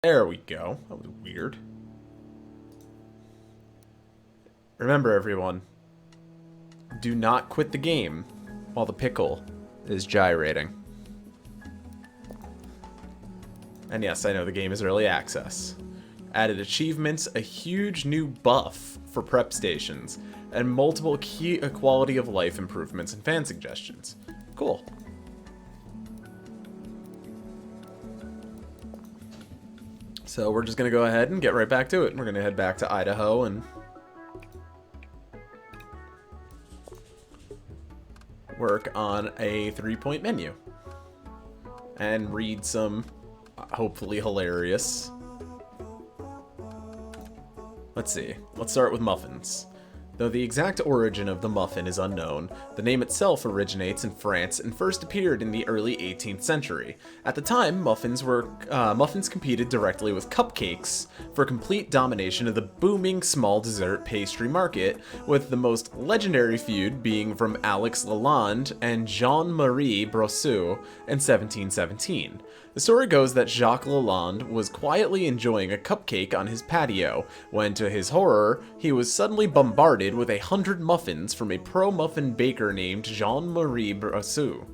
There we go. That was weird. Remember, everyone, do not quit the game while the pickle is gyrating. And yes, I know the game is early access. Added achievements, a huge new buff for prep stations, and multiple key quality of life improvements and fan suggestions. Cool. So we're just going to go ahead and get right back to it. We're going to head back to Idaho and work on a 3-point menu. And read some, hopefully hilarious. Let's see. Let's start with muffins. Though the exact origin of the muffin is unknown, the name itself originates in France and first appeared in the early 18th century. At the time, muffins competed directly with cupcakes for complete domination of the booming small dessert pastry market, with the most legendary feud being from Alex Lalande and Jean-Marie Brosseau in 1717. The story goes that Jacques Lalande was quietly enjoying a cupcake on his patio when, to his horror, he was suddenly bombarded with 100 muffins from a pro-muffin baker named Jean-Marie Brosseau,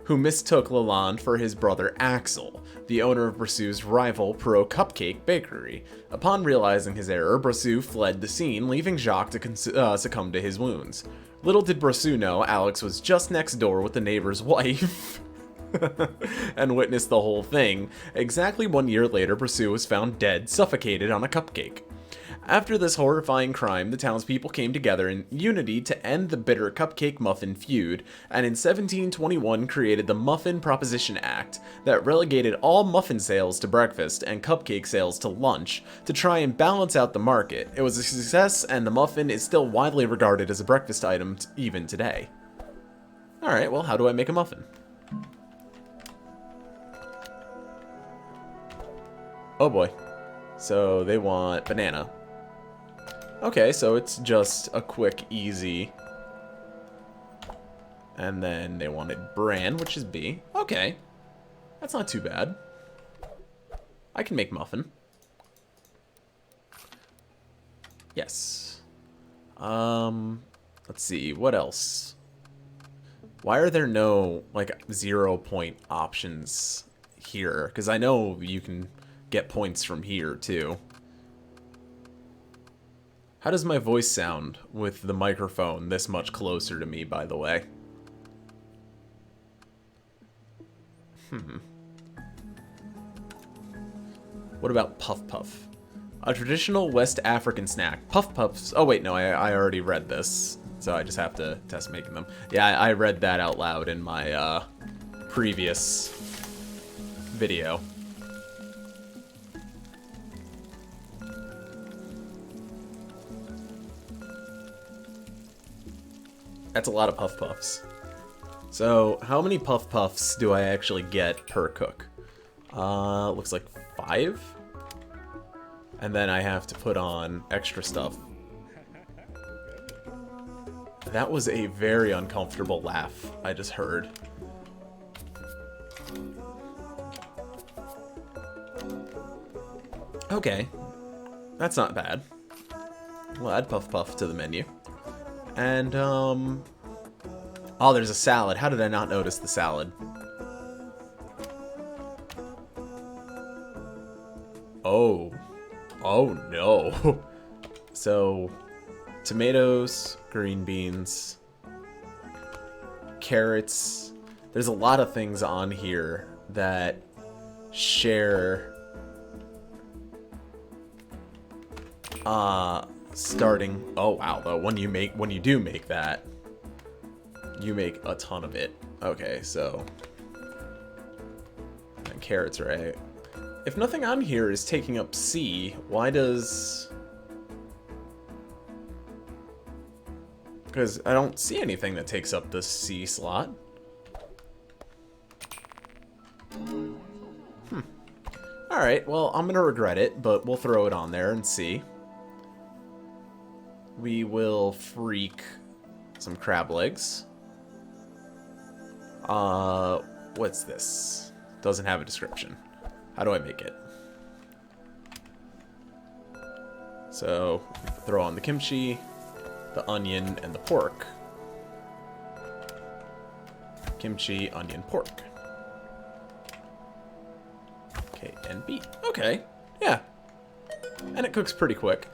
who mistook Lalande for his brother Axel, the owner of Brosseau's rival pro-cupcake bakery. Upon realizing his error, Brosseau fled the scene, leaving Jacques to succumb to his wounds. Little did Brosseau know Alex was just next door with the neighbor's wife. And witnessed the whole thing. Exactly 1 year later, Brosseau was found dead, suffocated on a cupcake. After this horrifying crime, the townspeople came together in unity to end the bitter cupcake muffin feud, and in 1721 created the Muffin Proposition Act that relegated all muffin sales to breakfast and cupcake sales to lunch to try and balance out the market. It was a success, and the muffin is still widely regarded as a breakfast item even today. Alright, well, how do I make a muffin? Oh boy. So they want banana. Okay, so it's just a quick, easy. And then they wanted bran, which is B. Okay. That's not too bad. I can make muffin. Yes. Let's see, what else? Why are there no, like, 0-point options here? Because I know you can get points from here, too. How does my voice sound with the microphone this much closer to me, by the way? What about Puff Puff? A traditional West African snack. Puff Puffs... Oh, wait, no, I already read this, so I just have to test making them. Yeah, I read that out loud in my previous video. That's a lot of Puff Puffs. So, how many Puff Puffs do I actually get per cook? Looks like 5? And then I have to put on extra stuff. That was a very uncomfortable laugh I just heard. Okay. That's not bad. We'll add Puff Puff to the menu. And, oh, there's a salad. How did I not notice the salad? Oh. Oh, no. So, tomatoes, green beans, carrots. There's a lot of things on here that share, starting... Oh, wow, though, when you do make that, you make a ton of it. Okay, so... And carrots, right? If nothing on here is taking up C, why does... Because I don't see anything that takes up the C slot. Alright, well, I'm gonna regret it, but we'll throw it on there and see. We will freak some crab legs. What's this? Doesn't have a description. How do I make it? So, throw on the kimchi, the onion, and the pork. Kimchi, onion, pork. Okay, and beet. Okay, yeah. And it cooks pretty quick.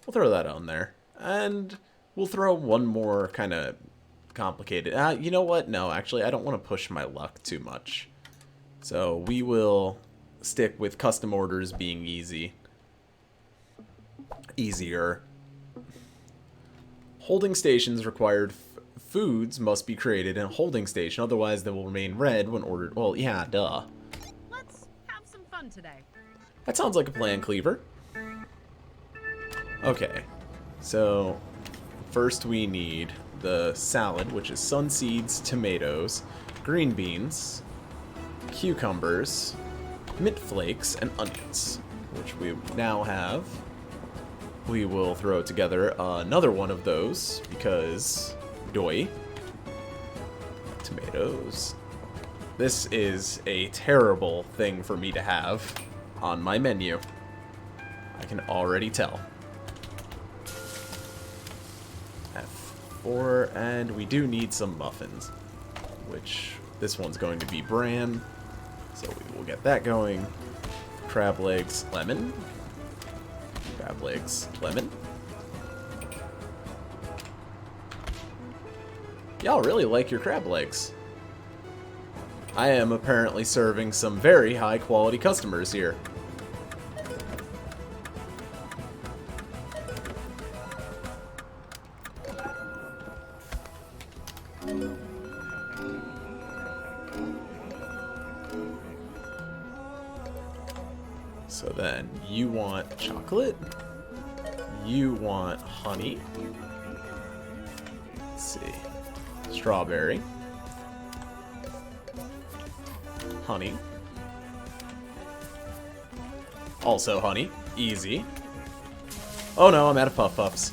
We'll throw that on there. And we'll throw one more kind of complicated. You know what? No, actually, I don't want to push my luck too much. So we will stick with custom orders being easy. Easier. Holding stations required foods must be created in a holding station, otherwise they will remain red when ordered. Well, yeah, duh. Let's have some fun today. That sounds like a plan, Cleaver. Okay, so first we need the salad, which is sun seeds, tomatoes, green beans, cucumbers, mint flakes, and onions, which we now have. We will throw together another one of those because doi. Tomatoes. This is a terrible thing for me to have on my menu. I can already tell. F4, and we do need some muffins, which this one's going to be bran, so we will get that going. Crab legs, lemon. Crab legs, lemon. Y'all really like your crab legs. I am apparently serving some very high quality customers here. So then, you want chocolate, you want honey, let's see, strawberry, honey, also honey, easy. Oh no, I'm out of Puff Puffs.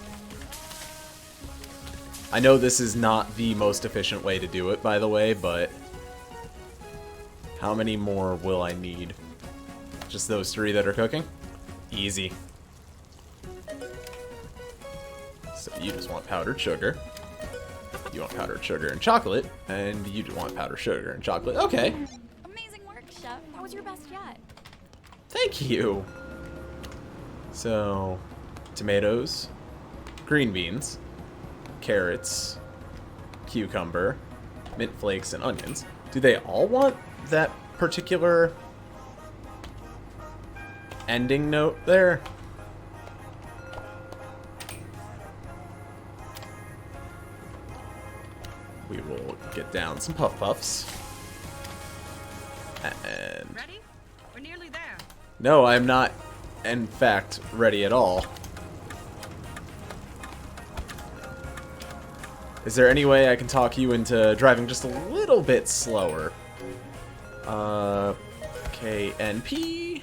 I know this is not the most efficient way to do it, by the way, but how many more will I need? Just those three that are cooking? Easy. So you just want powdered sugar. You want powdered sugar and chocolate. And you just want powdered sugar and chocolate. Okay. Amazing work, Chef. That was your best yet. Thank you. So, tomatoes, green beans, carrots, cucumber, mint flakes, and onions. Do they all want that particular ending note there? We will get down some Puff Puffs. And Ready? We're nearly there. no, I'm not, in fact, ready at all. Is there any way I can talk you into driving just a little bit slower? KNP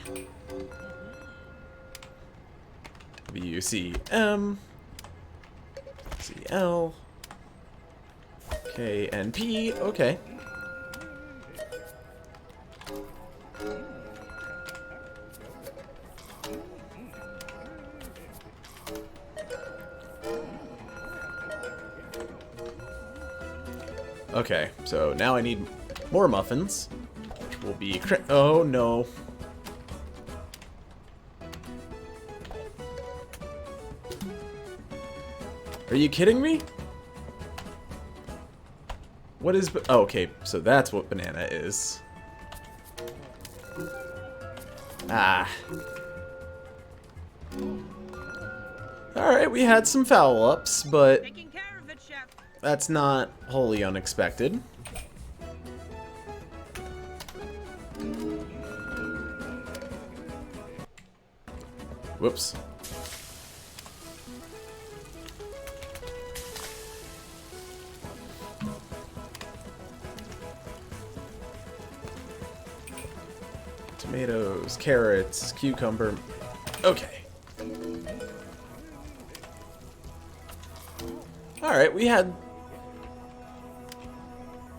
WCM CL KNP. Okay. Okay, so now I need more muffins, which will be oh no. Are you kidding me? What is oh, okay, so that's what banana is. Ah. Alright, we had some foul ups, but Taking care of it, Chef. that's not wholly unexpected. Whoops. Tomatoes, carrots, cucumber. Okay. Alright, we had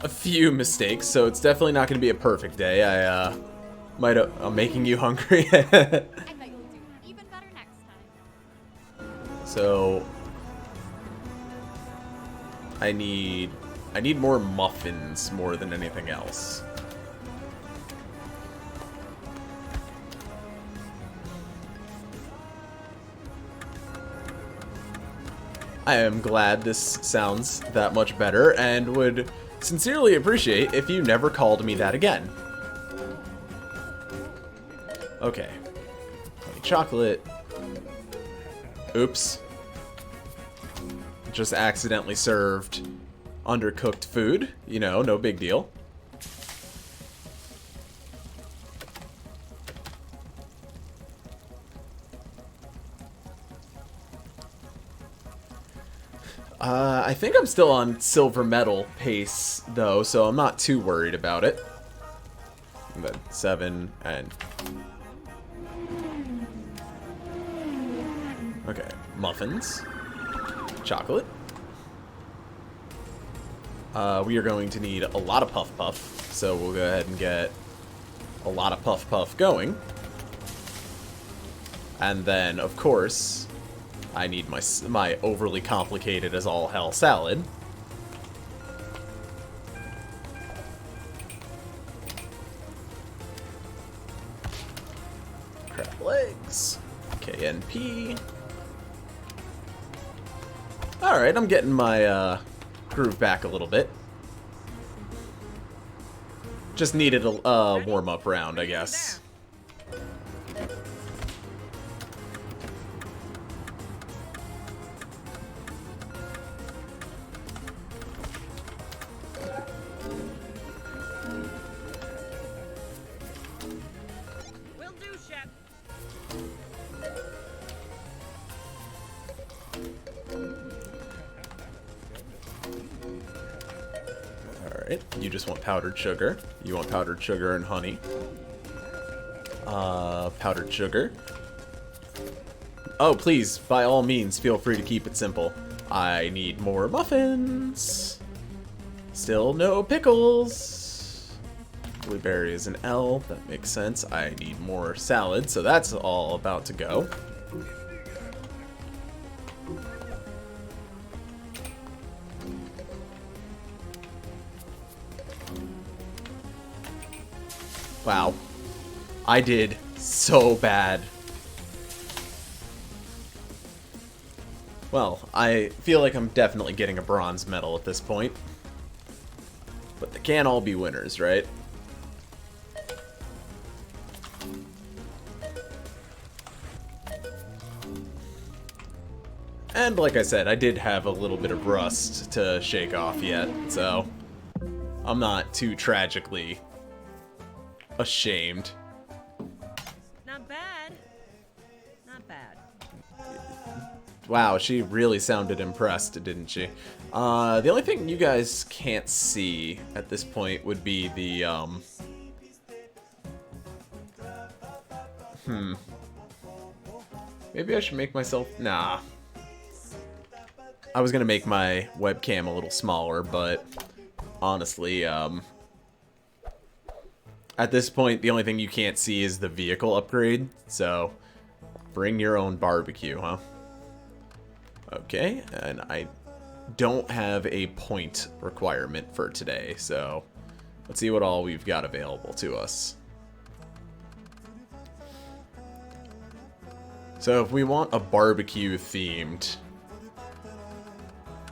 a few mistakes, so it's definitely not going to be a perfect day. I'm making you hungry. I bet you'll do even So I need more muffins more than anything else. I am glad this sounds that much better and would sincerely appreciate if you never called me that again. Okay. Honey chocolate. Oops. Just accidentally served undercooked food. You know, no big deal. I think I'm still on silver medal pace, though, so I'm not too worried about it. But 7 and... Okay, muffins. Chocolate. We are going to need a lot of Puff Puff, so we'll go ahead and get a lot of Puff Puff going. And then, of course, I need my overly complicated as all hell salad. Crab legs. KNP. Alright, I'm getting my groove back a little bit. Just needed a warm-up round, I guess. Will do, Chef. Alright, you just want powdered sugar. You want powdered sugar and honey. Powdered sugar. Oh, please, by all means, feel free to keep it simple. I need more muffins. Still no pickles. Blueberry is an L. That makes sense. I need more salad, so that's all about to go. Wow. I did so bad. Well, I feel like I'm definitely getting a bronze medal at this point. But they can't all be winners, right? And like I said, I did have a little bit of rust to shake off yet, so I'm not too tragically ashamed. Not bad. Not bad. Wow, she really sounded impressed, didn't she? The only thing you guys can't see at this point would be the, Maybe I should make myself... Nah. I was gonna make my webcam a little smaller, but honestly, at this point, the only thing you can't see is the vehicle upgrade, so bring your own barbecue, huh? Okay, and I don't have a point requirement for today, so let's see what all we've got available to us. So if we want a barbecue themed,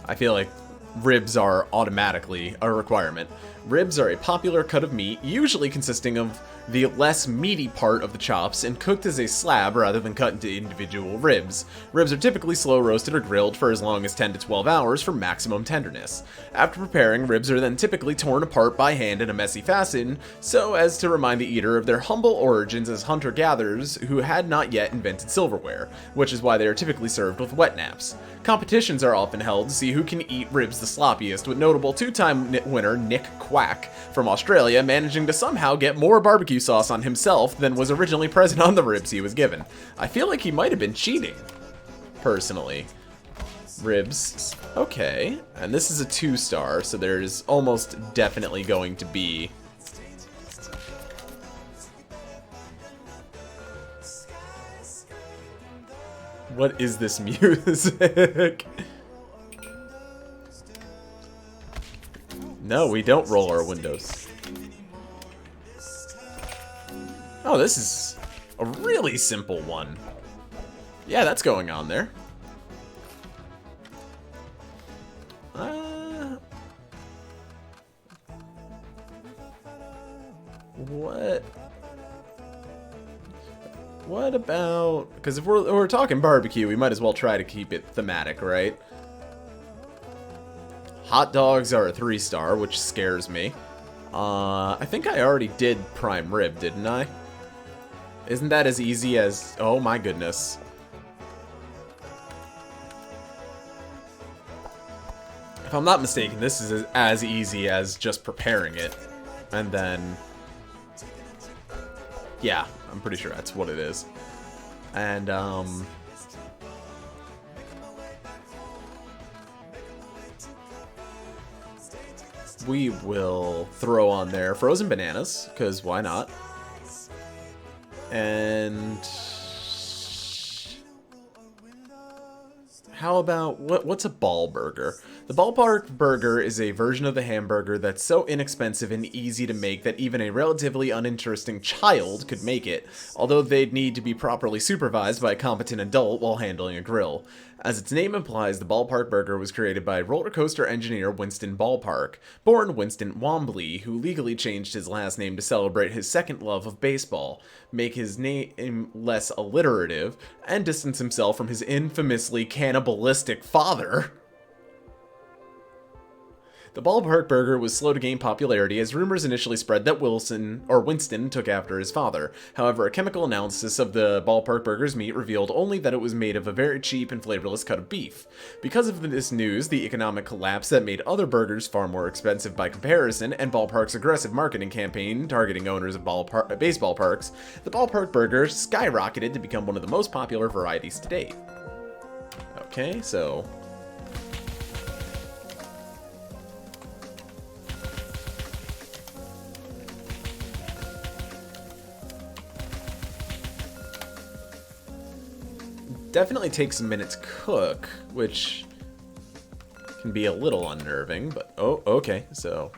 I feel like ribs are automatically a requirement. Ribs are a popular cut of meat, usually consisting of the less meaty part of the chops and cooked as a slab rather than cut into individual ribs. Ribs are typically slow roasted or grilled for as long as 10 to 12 hours for maximum tenderness. After preparing, ribs are then typically torn apart by hand in a messy fashion, so as to remind the eater of their humble origins as hunter-gatherers who had not yet invented silverware, which is why they are typically served with wet naps. Competitions are often held to see who can eat ribs the sloppiest, with notable two-time winner Nick Quack from Australia managing to somehow get more barbecue sauce on himself than was originally present on the ribs he was given. I feel like he might have been cheating, personally. Ribs, okay, and this is a 2-star, so there's almost definitely going to be What is this music? No, we don't roll our windows. Oh, this is a really simple one. Yeah, that's going on there. What about... Because if we're talking barbecue, we might as well try to keep it thematic, right? Hot dogs are a 3-star, which scares me. I think I already did prime rib, didn't I? Isn't that as easy as... Oh my goodness. If I'm not mistaken, this is as easy as just preparing it. And then... Yeah, I'm pretty sure that's what it is. And, we will throw on there frozen bananas, because why not? And... How about, what's a ball burger? The ballpark burger is a version of the hamburger that's so inexpensive and easy to make that even a relatively uninteresting child could make it, although they'd need to be properly supervised by a competent adult while handling a grill. As its name implies, the ballpark burger was created by roller coaster engineer Winston Ballpark, born Winston Wombley, who legally changed his last name to celebrate his second love of baseball, make his name less alliterative, and distance himself from his infamously cannibalistic father. The ballpark burger was slow to gain popularity as rumors initially spread that Winston took after his father. However, a chemical analysis of the ballpark burger's meat revealed only that it was made of a very cheap and flavorless cut of beef. Because of this news, the economic collapse that made other burgers far more expensive by comparison, and Ballpark's aggressive marketing campaign targeting owners of baseball parks, the ballpark burger skyrocketed to become one of the most popular varieties to date. Okay, so... Definitely takes a minute to cook, which can be a little unnerving, but oh, okay, so,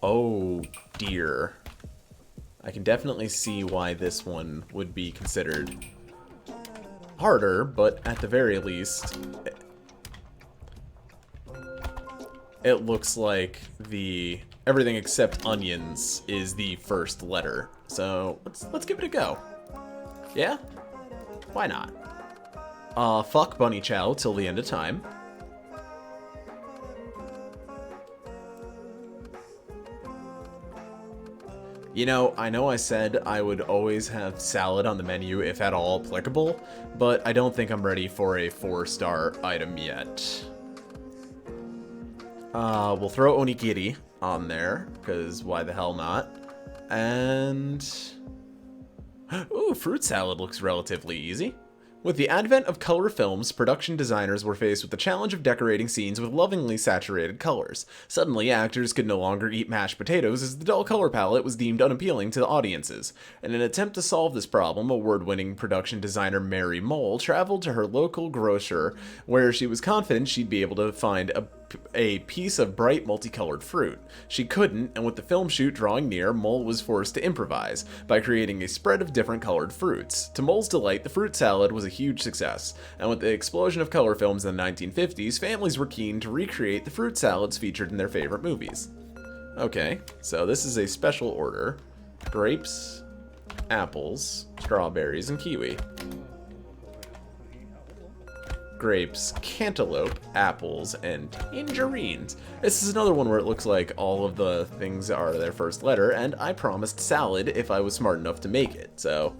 oh dear. I can definitely see why this one would be considered harder, but at the very least, it looks like everything except onions is the first letter. So let's give it a go. Yeah? Why not? Fuck Bunny Chow till the end of time. You know I said I would always have salad on the menu if at all applicable, but I don't think I'm ready for a 4-star item yet. We'll throw onigiri on there, because why the hell not? And... Ooh, fruit salad looks relatively easy. With the advent of color films, production designers were faced with the challenge of decorating scenes with lovingly saturated colors. Suddenly, actors could no longer eat mashed potatoes as the dull color palette was deemed unappealing to the audiences. In an attempt to solve this problem, award-winning production designer Mary Mole traveled to her local grocer, where she was confident she'd be able to find a piece of bright multicolored fruit. She couldn't, and with the film shoot drawing near, Mole was forced to improvise by creating a spread of different colored fruits. To Mole's delight, the fruit salad was a huge success, and with the explosion of color films in the 1950s, families were keen to recreate the fruit salads featured in their favorite movies. Okay, so this is a special order. Grapes, apples, strawberries, and kiwi. Grapes, cantaloupe, apples, and tangerines. This is another one where it looks like all of the things are their first letter, and I promised salad if I was smart enough to make it, so...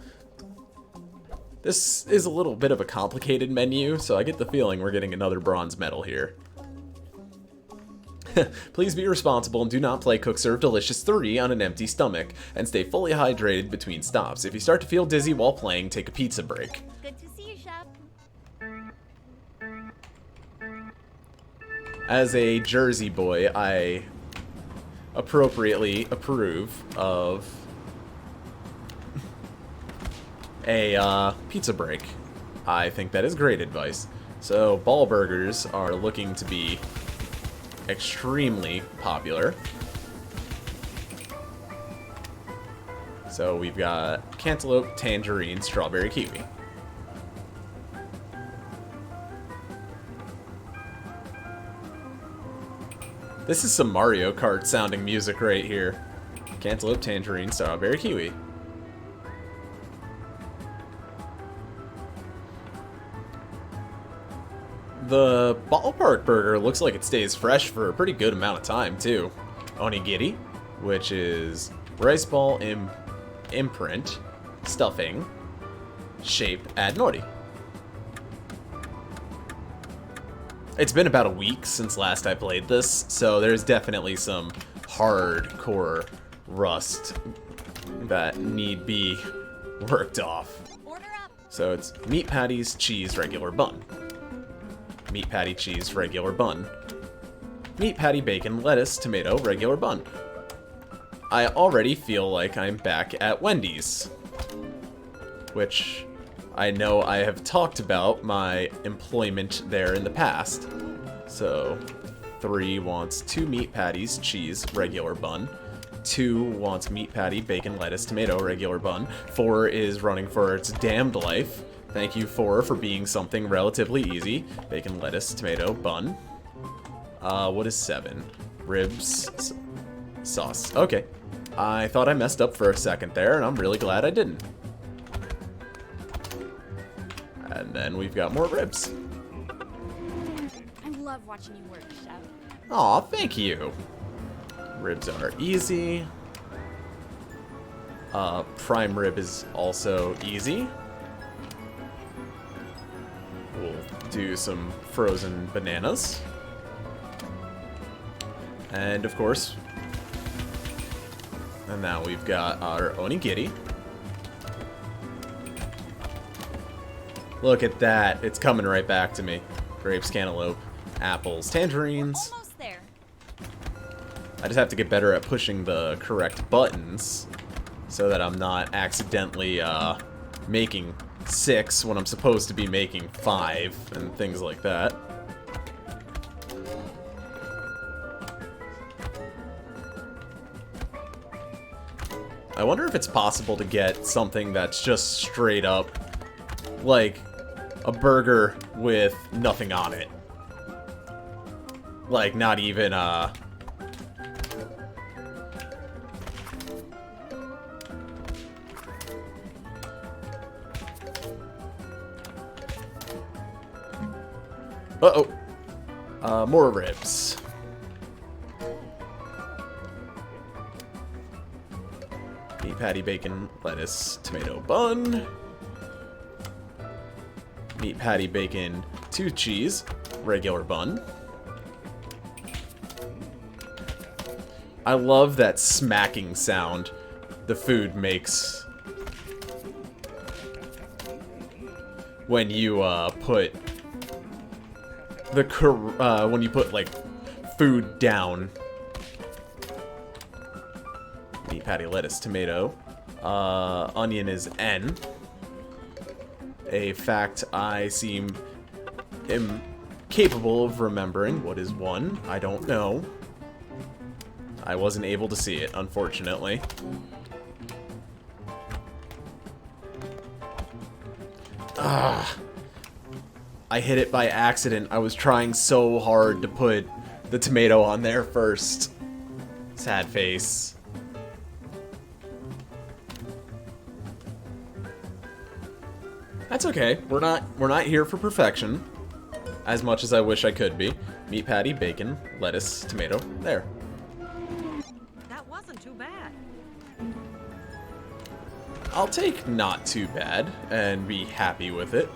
This is a little bit of a complicated menu, so I get the feeling we're getting another bronze medal here. Please be responsible and do not play Cook Serve Delicious 3 on an empty stomach, and stay fully hydrated between stops. If you start to feel dizzy while playing, take a pizza break. Good to see you, Chef. As a Jersey boy, I appropriately approve of a pizza break. I think that is great advice. So, ball burgers are looking to be extremely popular. So we've got cantaloupe, tangerine, strawberry, kiwi. This is some Mario Kart sounding music right here. Cantaloupe, tangerine, strawberry, kiwi. The ballpark burger looks like it stays fresh for a pretty good amount of time, too. Onigiri, which is rice ball imprint, stuffing, shape, add nori. It's been about a week since last I played this, so there's definitely some hardcore rust that need be worked off. Order up. So it's meat patties, cheese, regular bun. Meat patty, cheese, regular bun. Meat patty, bacon, lettuce, tomato, regular bun. I already feel like I'm back at Wendy's, which I know I have talked about my employment there in the past. So 3 wants 2 meat patties, cheese, regular bun. 2 wants meat patty, bacon, lettuce, tomato, regular bun. 4 is running for its damned life. Thank you, 4, for being something relatively easy. Bacon, lettuce, tomato, bun. What is 7? Ribs, sauce. Okay. I thought I messed up for a second there, and I'm really glad I didn't. And then we've got more ribs. I love watching you work, Chef. Aw, thank you. Ribs are easy. Prime rib is also easy. We'll do some frozen bananas. And of course, and now we've got our onigiri. Look at that. It's coming right back to me. Grapes, cantaloupe, apples, tangerines. Almost there. I just have to get better at pushing the correct buttons so that I'm not accidentally making 6 when I'm supposed to be making 5 and things like that. I wonder if it's possible to get something that's just straight up like a burger with nothing on it. Like, not even, Uh-oh. More ribs. Meat patty, bacon, lettuce, tomato, bun. Meat patty, bacon, 2 cheese, regular bun. I love that smacking sound the food makes when you put like food down. Meat patty, lettuce, tomato. Onion is N. A fact I seem incapable of remembering. What is 1? I don't know. I wasn't able to see it, unfortunately. Ah. I hit it by accident. I was trying so hard to put the tomato on there first. Sad face. That's okay. We're not here for perfection. As much as I wish I could be. Meat patty, bacon, lettuce, tomato. There. That wasn't too bad. I'll take not too bad and be happy with it.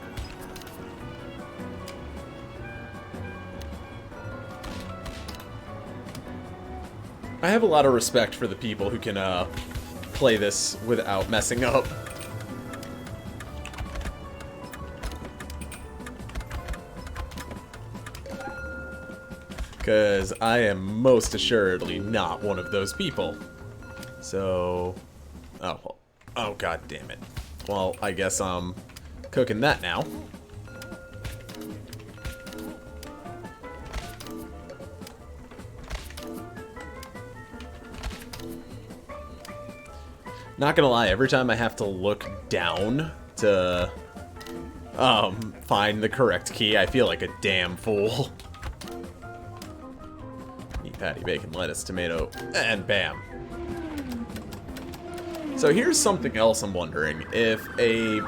I have a lot of respect for the people who can play this without messing up. Because I am most assuredly not one of those people. So... oh, well, oh, god damn it. Well, I guess I'm cooking that now. Not gonna lie, every time I have to look down to find the correct key, I feel like a damn fool. Meat patty, bacon, lettuce, tomato, and bam. So here's something else I'm wondering. If a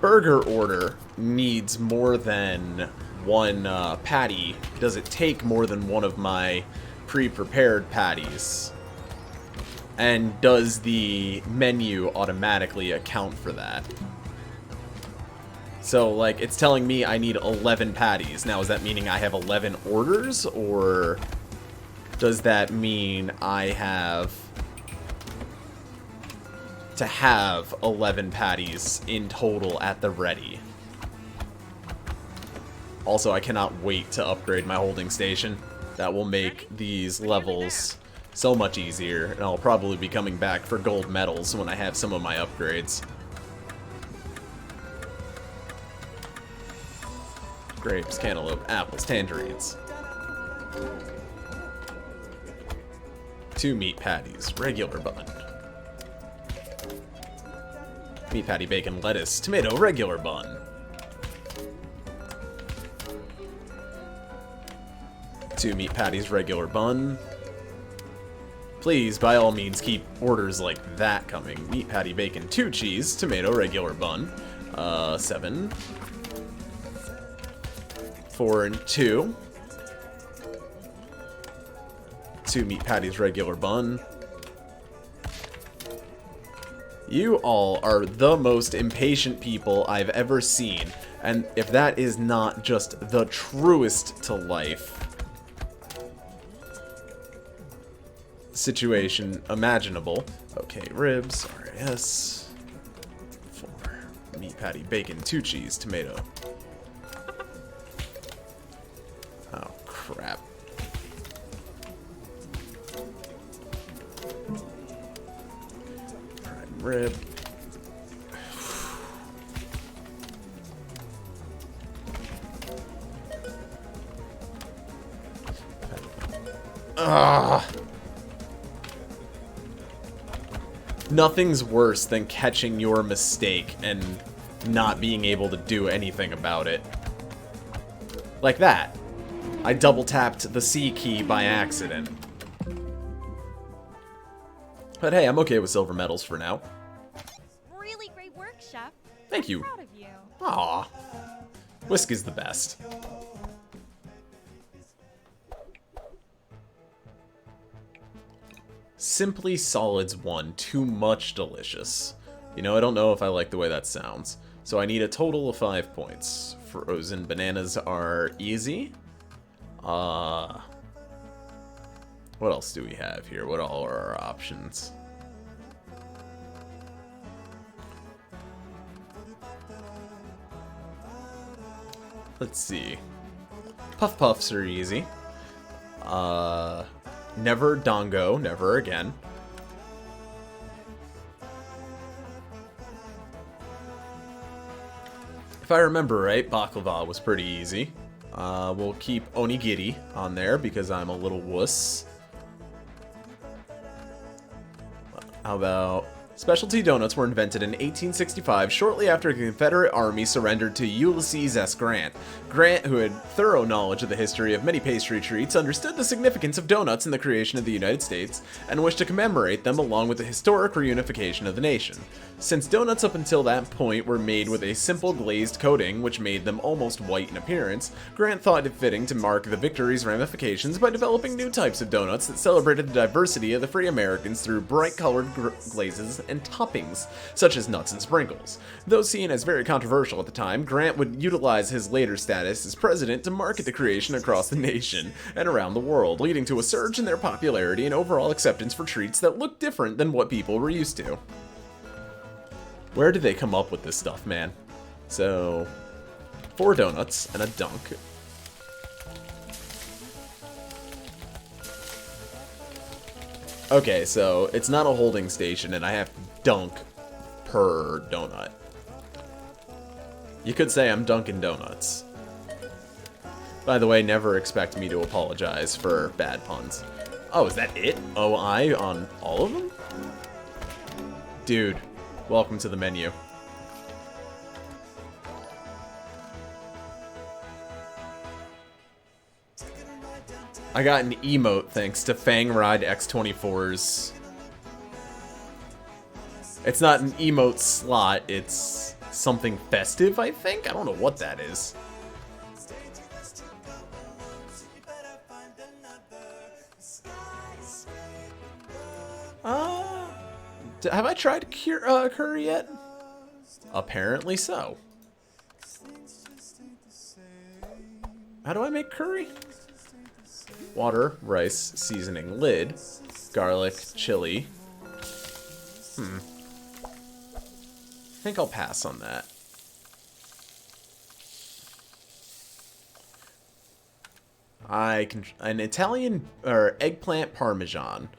burger order needs more than one patty, does it take more than one of my pre-prepared patties? And does the menu automatically account for that? So, like, it's telling me I need 11 patties. Now, is that meaning I have 11 orders? Or does that mean I have to have 11 patties in total at the ready? Also, I cannot wait to upgrade my holding station. That will make these levels so much easier, and I'll probably be coming back for gold medals when I have some of my upgrades. Grapes, cantaloupe, apples, tangerines. 2 meat patties, regular bun. Meat patty, bacon, lettuce, tomato, regular bun. 2 meat patties, regular bun. Please, by all means, keep orders like that coming. Meat patty, bacon, 2 cheese, tomato, regular bun. 7. 4 and 2. 2 meat patties, regular bun. You all are the most impatient people I've ever seen. And if that is not just the truest to life situation imaginable. Okay, ribs, RAS. 4. Meat patty, bacon, 2 cheese, tomato. Oh, crap. Prime rib. Ugh. Nothing's worse than catching your mistake and not being able to do anything about it. Like that. I double tapped the C key by accident. But hey, I'm okay with silver medals for now. Really great work, Chef. Thank you. I'm proud of you. Aw. Whisk is the best. Simply Solids 1, too much delicious. You know, I don't know if I like the way that sounds. So I need a total of 5 points. Frozen bananas are easy. What else do we have here? What all are our options? Let's see. Puff Puffs are easy. Never Dongo, never again. If I remember right, Baklava was pretty easy. We'll keep Onigiri on there because I'm a little wuss. How about... Specialty donuts were invented in 1865, shortly after the Confederate Army surrendered to Ulysses S. Grant. Grant, who had thorough knowledge of the history of many pastry treats, understood the significance of donuts in the creation of the United States, and wished to commemorate them along with the historic reunification of the nation. Since donuts up until that point were made with a simple glazed coating, which made them almost white in appearance, Grant thought it fitting to mark the victory's ramifications by developing new types of donuts that celebrated the diversity of the free Americans through bright-colored glazes and toppings, such as nuts and sprinkles. Though seen as very controversial at the time, Grant would utilize his later status as president to market the creation across the nation and around the world, leading to a surge in their popularity and overall acceptance for treats that looked different than what people were used to. Where did they come up with this stuff, man? So, 4 donuts and a dunk. Okay, so it's not a holding station and I have to dunk per donut. You could say I'm dunking donuts. By the way, never expect me to apologize for bad puns. Oh, is that it? OI on all of them? Dude, welcome to the menu. I got an emote thanks to Fang Ride X24's. It's not an emote slot, it's something festive, I think? I don't know what that is. Have I tried curry yet? Apparently so. How do I make curry? Water, rice, seasoning, lid, garlic, chili. I think I'll pass on that. An Italian or eggplant parmesan.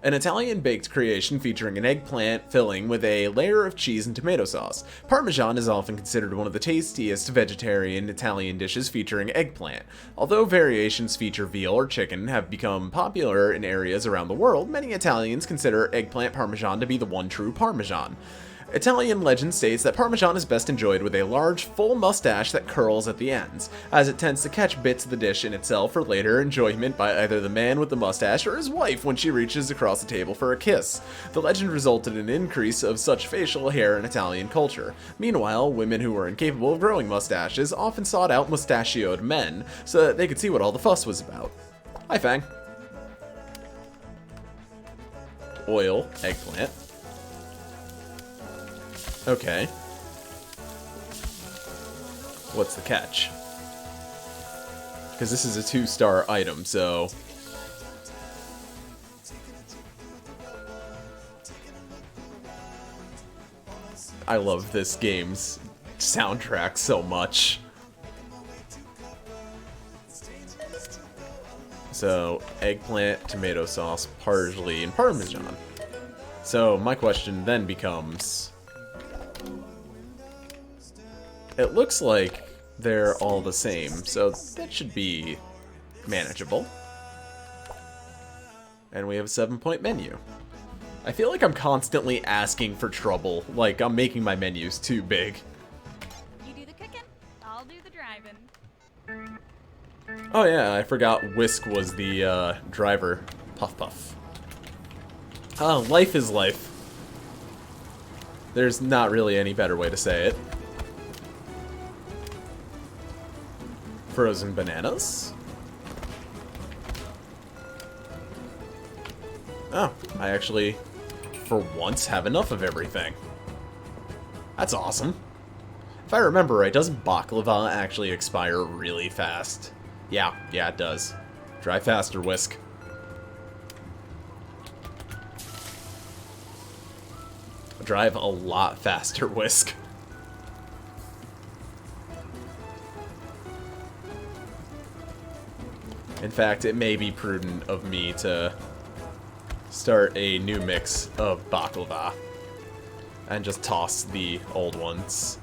An Italian baked creation featuring an eggplant filling with a layer of cheese and tomato sauce. Parmesan is often considered one of the tastiest vegetarian Italian dishes featuring eggplant. Although variations feature veal or chicken have become popular in areas around the world, many Italians consider eggplant parmesan to be the one true parmesan. Italian legend states that Parmesan is best enjoyed with a large, full mustache that curls at the ends, as it tends to catch bits of the dish in itself for later enjoyment by either the man with the mustache or his wife when she reaches across the table for a kiss. The legend resulted in an increase of such facial hair in Italian culture. Meanwhile, women who were incapable of growing mustaches often sought out mustachioed men so that they could see what all the fuss was about. Hi, Fang. Oil, eggplant. Okay. What's the catch? Because this is a 2-star item, so... I love this game's soundtrack so much. So, eggplant, tomato sauce, parsley, and parmesan. So, my question then becomes... It looks like they're all the same, so that should be manageable. And we have a 7-point menu. I feel like I'm constantly asking for trouble, like I'm making my menus too big. You do the cooking, I'll do the driving. Oh yeah, I forgot Whisk was the driver. Puff Puff. Oh, life is life. There's not really any better way to say it. Frozen bananas. Oh, I actually, for once, have enough of everything. That's awesome. If I remember right, doesn't baklava actually expire really fast? Yeah, it does. Try faster, Whisk. Drive a lot faster, Whisk. In fact, it may be prudent of me to start a new mix of baklava and just toss the old ones.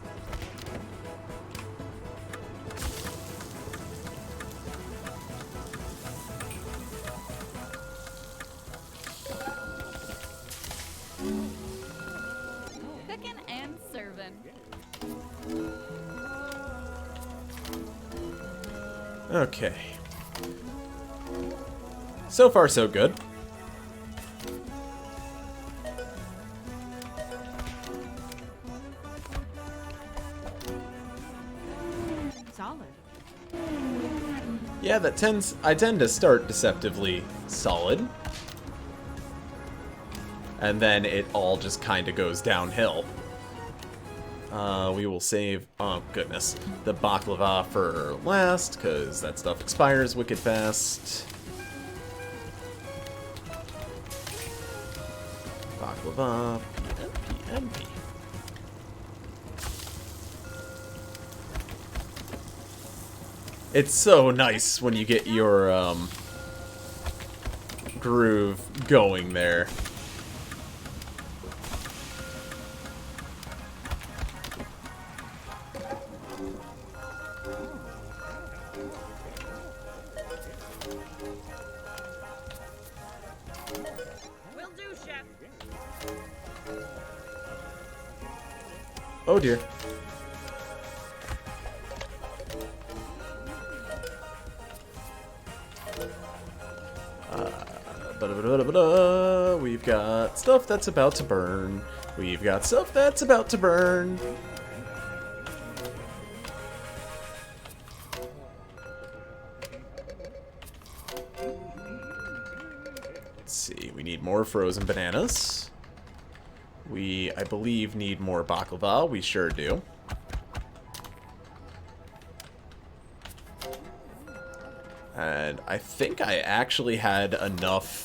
Cooking and serving. Okay. So far, so good. Solid. Yeah, I tend to start deceptively solid. And then it all just kind of goes downhill. We will save, oh goodness, the baklava for last, because that stuff expires wicked fast. Baklava, empty. It's so nice when you get your groove going there. Will do, chef. Oh dear. We've got stuff that's about to burn. We've got stuff that's about to burn. Let's see, we need more frozen bananas. We, I believe, need more baklava. We sure do. And I think I actually had enough.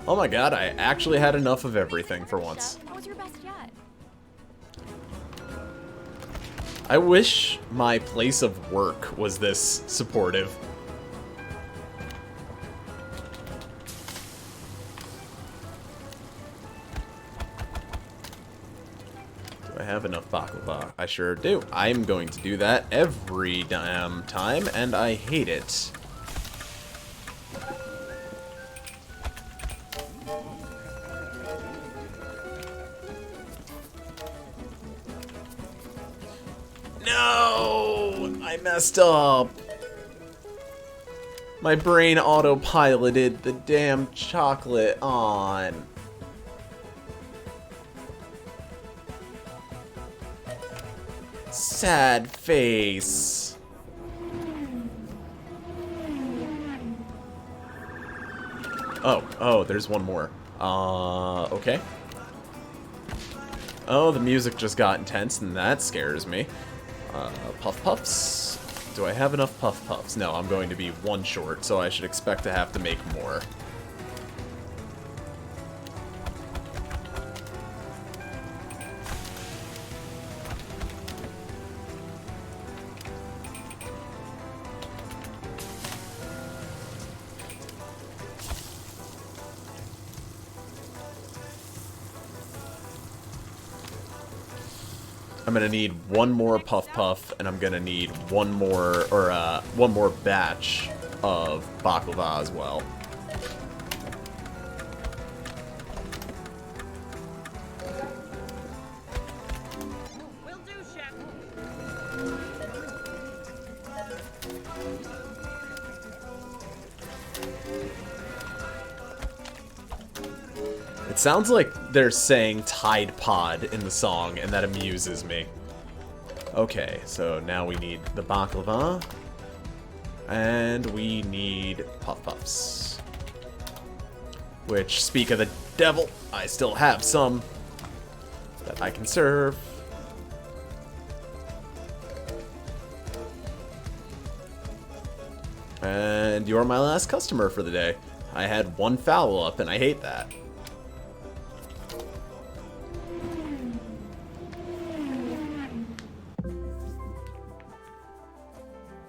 Oh my god, I actually had enough of everything for once. Chef, what was your best yet? I wish my place of work was this supportive. Do I have enough baklava? I sure do. I'm going to do that every damn time, and I hate it. No! I messed up. My brain autopiloted the damn chocolate on. Sad face. Oh, there's one more. Okay. Oh, the music just got intense, and that scares me. Puff Puffs. Do I have enough Puff Puffs? No, I'm going to be one short, so I should expect to have to make more. I'm gonna need one more Puff Puff, and I'm gonna need one more, or one more batch of baklava as well. Will do, chef. It sounds like they're saying Tide Pod in the song, and that amuses me. Okay, so now we need the baklava, and we need Puff Puffs. Which, speak of the devil, I still have some that I can serve. And you're my last customer for the day. I had one foul up, and I hate that.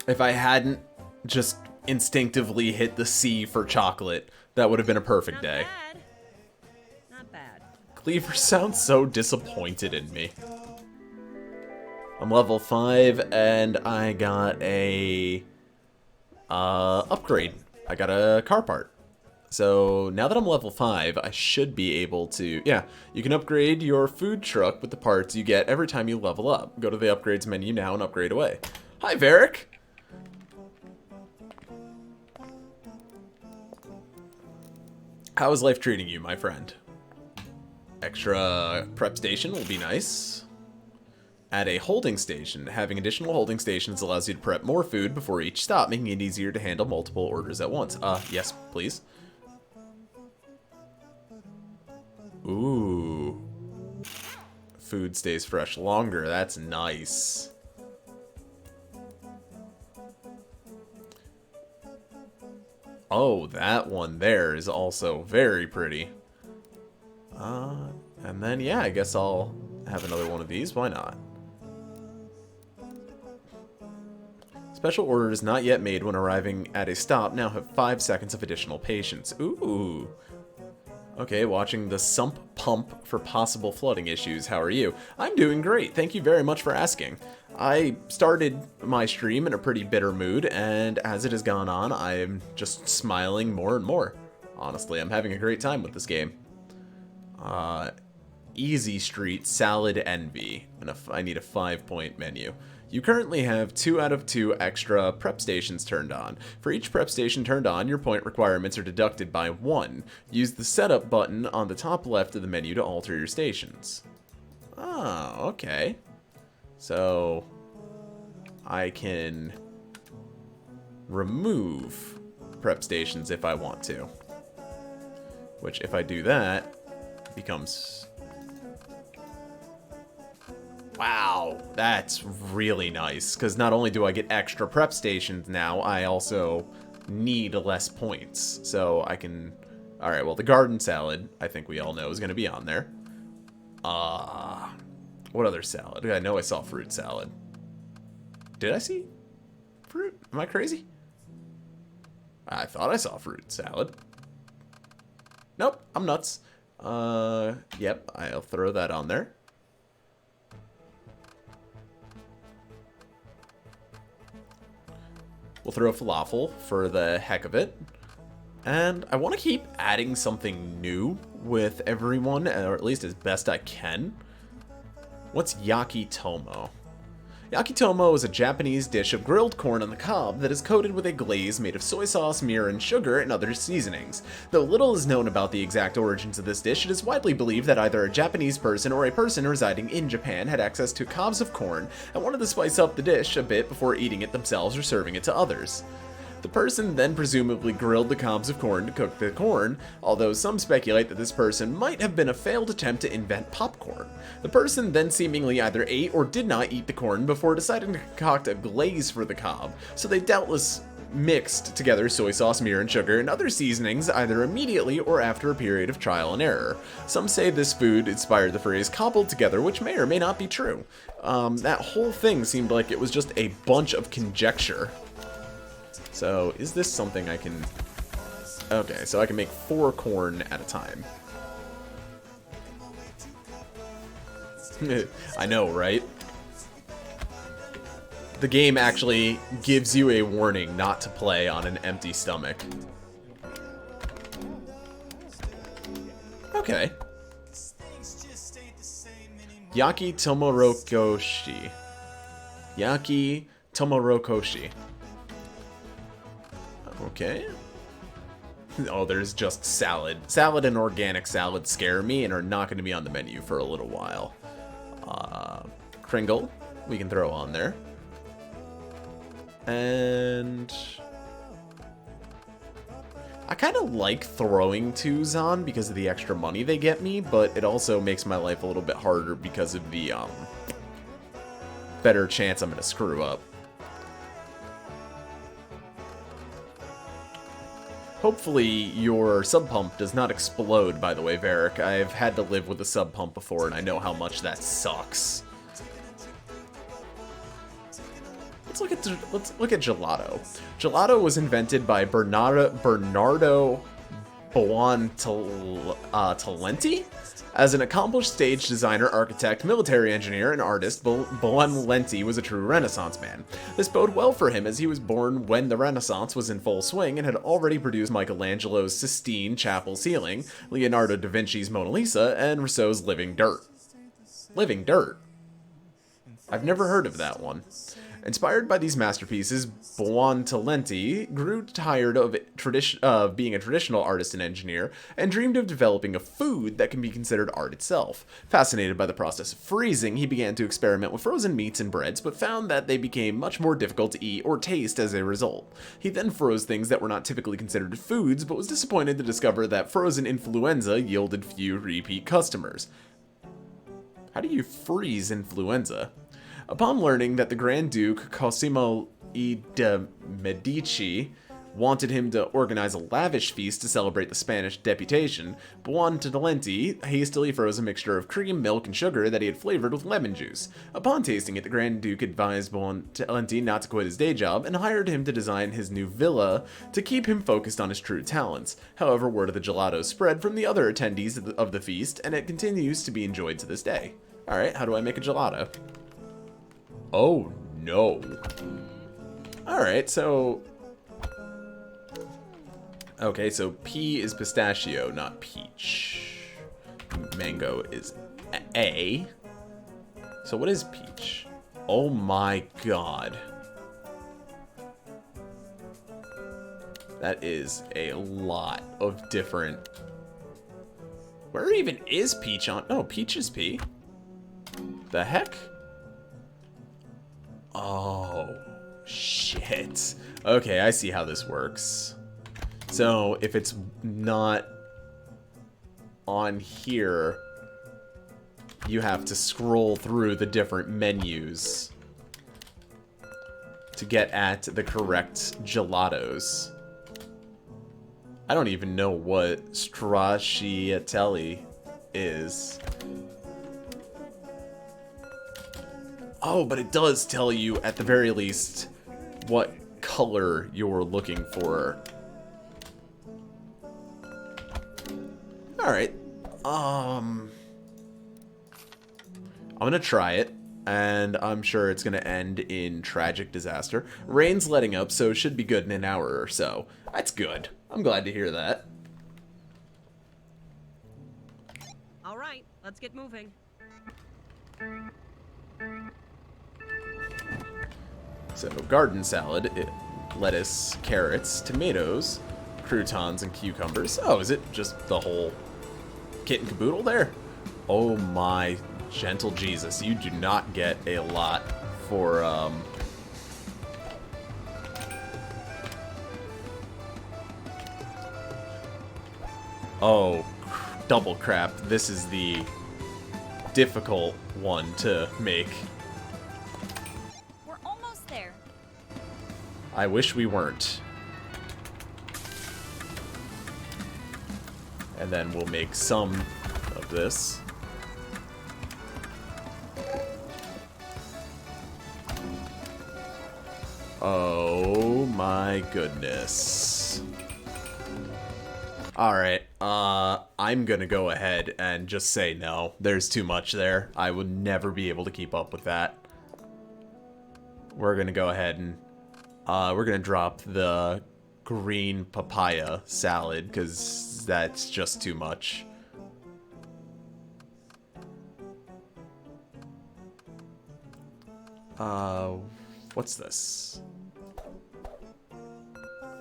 If I hadn't just instinctively hit the C for chocolate, that would have been a perfect day. Bad. Not bad. Cleaver sounds so disappointed in me. I'm level 5, and I got a upgrade. I got a car part. So now that I'm level 5, I should be able to... Yeah, you can upgrade your food truck with the parts you get every time you level up. Go to the upgrades menu now and upgrade away. Hi, Varric! How is life treating you, my friend? Extra prep station will be nice. Add a holding station. Having additional holding stations allows you to prep more food before each stop, making it easier to handle multiple orders at once. Yes, please. Ooh. Food stays fresh longer. That's nice. Oh, that one there is also very pretty. And then, yeah, I guess I'll have another one of these. Why not? Special orders not yet made when arriving at a stop now have 5 seconds of additional patience. Ooh. Okay, watching the sump pump for possible flooding issues. How are you? I'm doing great. Thank you very much for asking. I started my stream in a pretty bitter mood, and as it has gone on, I'm just smiling more and more. Honestly, I'm having a great time with this game. Easy Street Salad Envy. And I need a 5-point menu. You currently have 2 out of 2 extra prep stations turned on. For each prep station turned on, your point requirements are deducted by 1. Use the setup button on the top left of the menu to alter your stations. Oh, okay. So I can remove prep stations if I want to. Which, if I do that, becomes... Wow, that's really nice, because not only do I get extra prep stations now, I also need less points. So I can... Alright, well, the garden salad, I think we all know, is going to be on there. What other salad? I know I saw fruit salad. Did I see fruit? Am I crazy? I thought I saw fruit salad. Nope, I'm nuts. Yep, I'll throw that on there. We'll throw falafel for the heck of it. And I want to keep adding something new with everyone, or at least as best I can. What's yakitomo? Yakitomo is a Japanese dish of grilled corn on the cob that is coated with a glaze made of soy sauce, mirin, sugar, and other seasonings. Though little is known about the exact origins of this dish, it is widely believed that either a Japanese person or a person residing in Japan had access to cobs of corn and wanted to spice up the dish a bit before eating it themselves or serving it to others. The person then presumably grilled the cobs of corn to cook the corn, although some speculate that this person might have been a failed attempt to invent popcorn. The person then seemingly either ate or did not eat the corn before deciding to concoct a glaze for the cob, so they doubtless mixed together soy sauce, mirin, sugar, and other seasonings either immediately or after a period of trial and error. Some say this food inspired the phrase cobbled together, which may or may not be true. That whole thing seemed like it was just a bunch of conjecture. So, is this something I can... Okay, so I can make 4 corn at a time. I know, right? The game actually gives you a warning not to play on an empty stomach. Okay. Yaki Tomorokoshi. Yaki Tomorokoshi. Okay. Oh, there's just salad. Salad and organic salad scare me and are not going to be on the menu for a little while. Kringle, we can throw on there. And I kind of like throwing 2s on because of the extra money they get me, but it also makes my life a little bit harder because of the better chance I'm going to screw up. Hopefully your sub pump does not explode, by the way, Varric. I've had to live with a sub pump before, and I know how much that sucks. Let's look at gelato. Gelato was invented by Bernardo Buontalenti. As an accomplished stage designer, architect, military engineer, and artist, Buontalenti was a true Renaissance man. This bode well for him as he was born when the Renaissance was in full swing and had already produced Michelangelo's Sistine Chapel ceiling, Leonardo da Vinci's Mona Lisa, and Rousseau's Living Dirt. Living Dirt? I've never heard of that one. Inspired by these masterpieces, Buontalenti grew tired of being a traditional artist and engineer and dreamed of developing a food that can be considered art itself. Fascinated by the process of freezing, he began to experiment with frozen meats and breads, but found that they became much more difficult to eat or taste as a result. He then froze things that were not typically considered foods, but was disappointed to discover that frozen influenza yielded few repeat customers. How do you freeze influenza? Upon learning that the Grand Duke Cosimo I de' Medici wanted him to organize a lavish feast to celebrate the Spanish deputation, Buontalenti hastily froze a mixture of cream, milk, and sugar that he had flavored with lemon juice. Upon tasting it, the Grand Duke advised Buontalenti not to quit his day job and hired him to design his new villa to keep him focused on his true talents. However, word of the gelato spread from the other attendees of the feast, and it continues to be enjoyed to this day. Alright, how do I make a gelato? Oh, no. Alright, so... Okay, so P is pistachio, not peach. mango is A. So what is peach? Oh my god. That is a lot of different... Where even is peach on? No, peach is P. The heck? Oh, shit. Okay, I see how this works. So, if it's not on here, you have to scroll through the different menus to get at the correct gelatos. I don't even know what stracciatelli is. Oh, but it does tell you, at the very least, what color you're looking for. Alright. I'm gonna try it, and I'm sure it's gonna end in tragic disaster. Rain's letting up, so it should be good in an hour or so. That's good. I'm glad to hear that. All right, let's get moving. So, garden salad, lettuce, carrots, tomatoes, croutons, and cucumbers. Oh, is it just the whole kit and caboodle there? Oh my gentle Jesus, you do not get a lot for, Oh, double crap. This is the difficult one to make. We're almost there. I wish we weren't. And then we'll make some of this. Oh my goodness. Alright, I'm gonna go ahead and just say no. There's too much there. I would never be able to keep up with that. We're gonna go ahead and, we're gonna drop the green papaya salad, because that's just too much. What's this?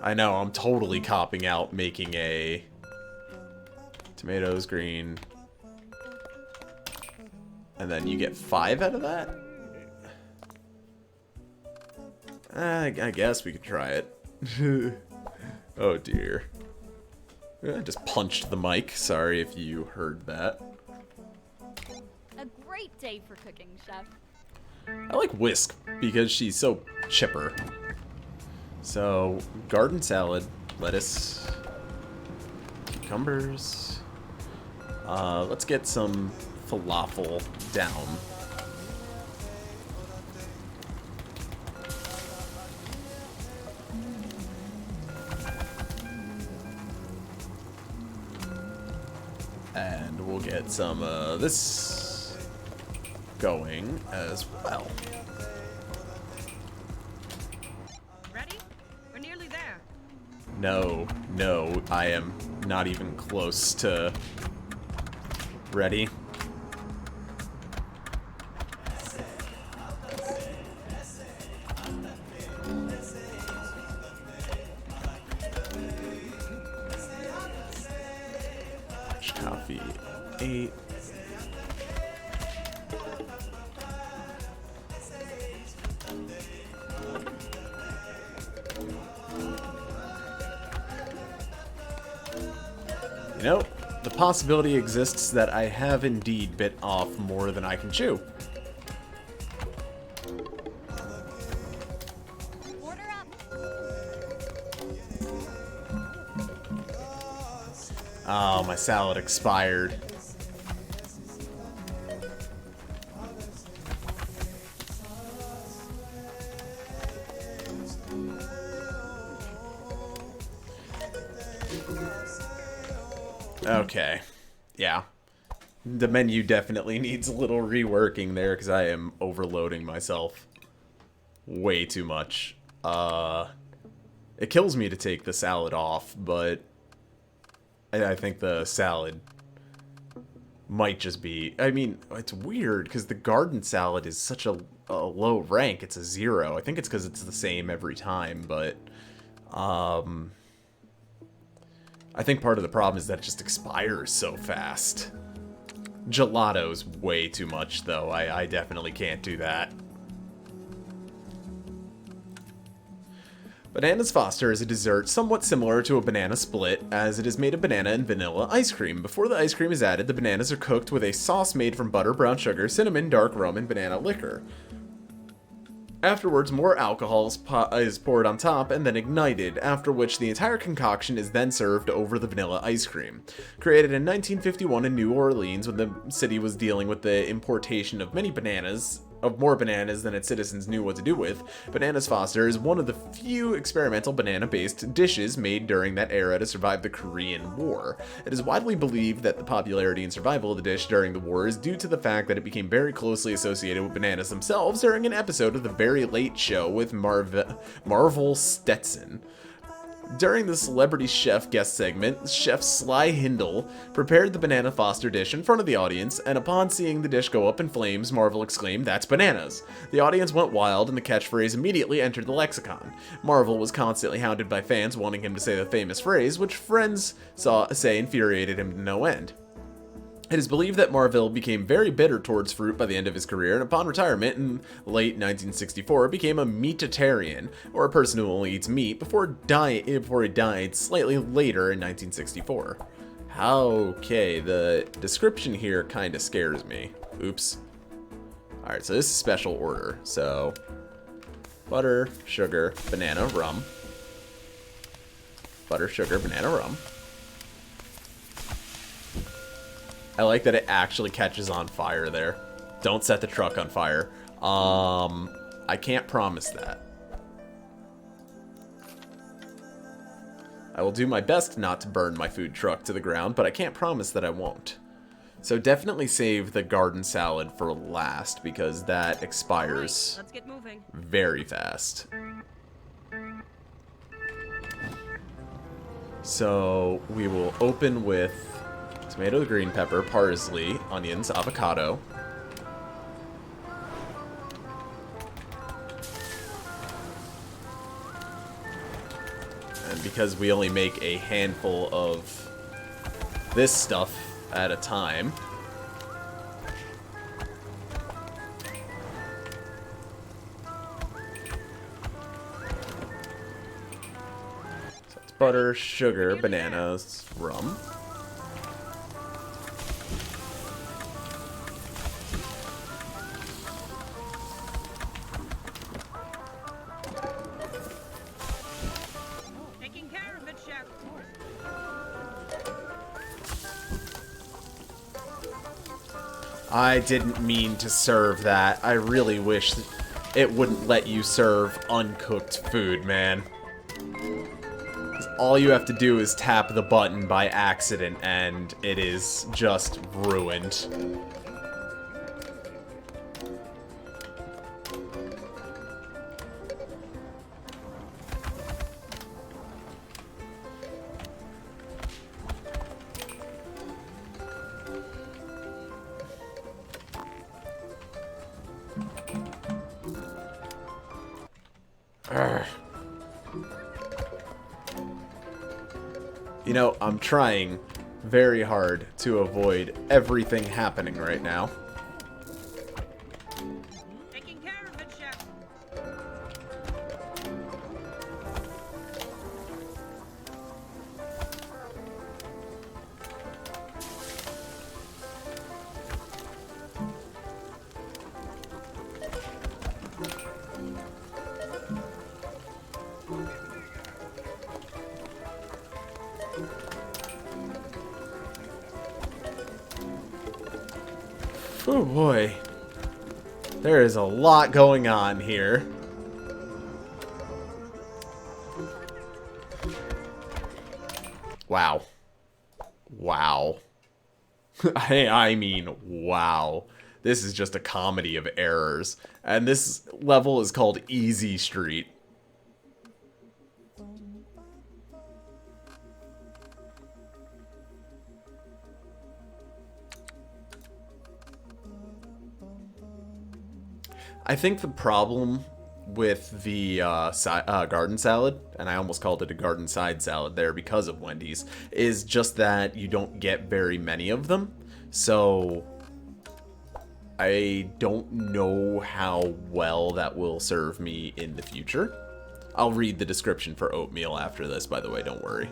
I know, I'm totally copping out making a tomatoes, green, and then you get 5 out of that? I guess we could try it. Oh dear. I just punched the mic. Sorry if you heard that. A great day for cooking, Chef. I like Whisk because she's so chipper. So, garden salad, lettuce, cucumbers. Let's get some falafel down. And we'll get some this going as well. Ready? We're nearly there. No, no, I am not even close to ready. Coffee 8. You know, the possibility exists that I have indeed bit off more than I can chew. Order up. Oh, my salad expired. Okay. Yeah. The menu definitely needs a little reworking there because I am overloading myself way too much. It kills me to take the salad off, but I think the salad might just be... I mean, it's weird because the garden salad is such a low rank. It's a 0. I think it's because it's the same every time, but... I think part of the problem is that it just expires so fast. Gelato's way too much, though. I definitely can't do that. Bananas Foster is a dessert somewhat similar to a banana split, as it is made of banana and vanilla ice cream. Before the ice cream is added, the bananas are cooked with a sauce made from butter, brown sugar, cinnamon, dark rum, and banana liquor. Afterwards, more alcohol is poured on top and then ignited, after which the entire concoction is then served over the vanilla ice cream. Created in 1951 in New Orleans, when the city was dealing with the importation of more bananas than its citizens knew what to do with, Bananas Foster is one of the few experimental banana-based dishes made during that era to survive the Korean War. It is widely believed that the popularity and survival of the dish during the war is due to the fact that it became very closely associated with bananas themselves during an episode of The Very Late Show with Marvel Stetson. During the Celebrity Chef guest segment, Chef Sly Hindle prepared the Banana Foster dish in front of the audience, and upon seeing the dish go up in flames, Marvel exclaimed, "That's bananas!" The audience went wild, and the catchphrase immediately entered the lexicon. Marvel was constantly hounded by fans wanting him to say the famous phrase, which friends say infuriated him to no end. It is believed that Marvel became very bitter towards fruit by the end of his career, and upon retirement in late 1964, became a meatitarian, or a person who only eats meat, before he died slightly later in 1964. Okay, the description here kind of scares me. Oops. Alright, so this is special order. So, butter, sugar, banana, rum. Butter, sugar, banana, rum. I like that it actually catches on fire there. Don't set the truck on fire. I can't promise that. I will do my best not to burn my food truck to the ground, but I can't promise that I won't. So definitely save the garden salad for last, because that expires Let's get moving. very fast. So we will open with tomato, green pepper, parsley, onions, avocado. And because we only make a handful of this stuff at a time, so it's butter, sugar, bananas, rum. I didn't mean to serve that. I really wish it wouldn't let you serve uncooked food, man. 'Cause all you have to do is tap the button by accident and it is just ruined. You know, I'm trying very hard to avoid everything happening right now. Taking care of it, Chef. Oh boy. There is a lot going on here. Wow. Wow. I mean, wow. This is just a comedy of errors. And this level is called Easy Street. I think the problem with the garden salad, and I almost called it a garden side salad there because of Wendy's, is just that you don't get very many of them. So I don't know how well that will serve me in the future. I'll read the description for oatmeal after this, by the way, don't worry.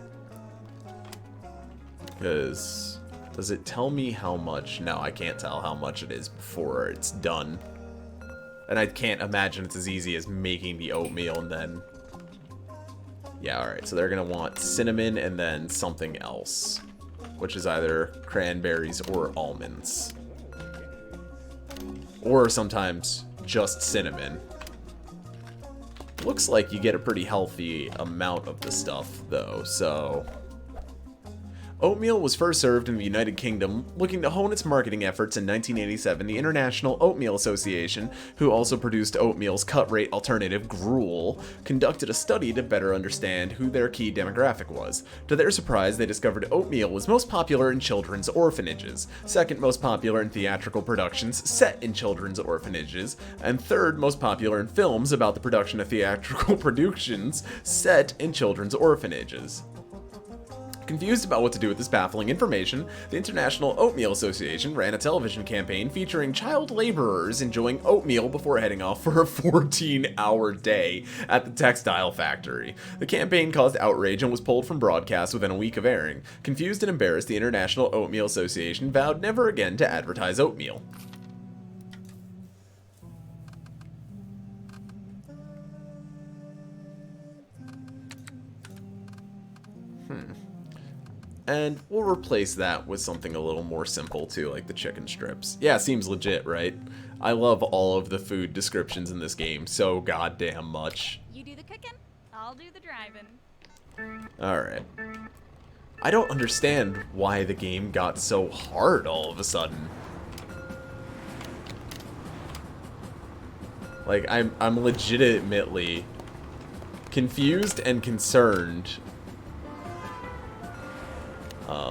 Because, does it tell me how much? No, I can't tell how much it is before it's done. And I can't imagine it's as easy as making the oatmeal and then... Yeah, alright, so they're going to want cinnamon and then something else. Which is either cranberries or almonds. Or sometimes just cinnamon. Looks like you get a pretty healthy amount of the stuff, though, so... Oatmeal was first served in the United Kingdom. Looking to hone its marketing efforts in 1987, the International Oatmeal Association, who also produced oatmeal's cut-rate alternative, gruel, conducted a study to better understand who their key demographic was. To their surprise, they discovered oatmeal was most popular in children's orphanages, second most popular in theatrical productions set in children's orphanages, and third most popular in films about the production of theatrical productions set in children's orphanages. Confused about what to do with this baffling information, the International Oatmeal Association ran a television campaign featuring child laborers enjoying oatmeal before heading off for a 14-hour day at the textile factory. The campaign caused outrage and was pulled from broadcast within a week of airing. Confused and embarrassed, the International Oatmeal Association vowed never again to advertise oatmeal. And we'll replace that with something a little more simple too, like the chicken strips. Yeah, seems legit, right? I love all of the food descriptions in this game so goddamn much. You do the cooking, I'll do the driving. Alright. I don't understand why the game got so hard all of a sudden. Like, I'm legitimately confused and concerned.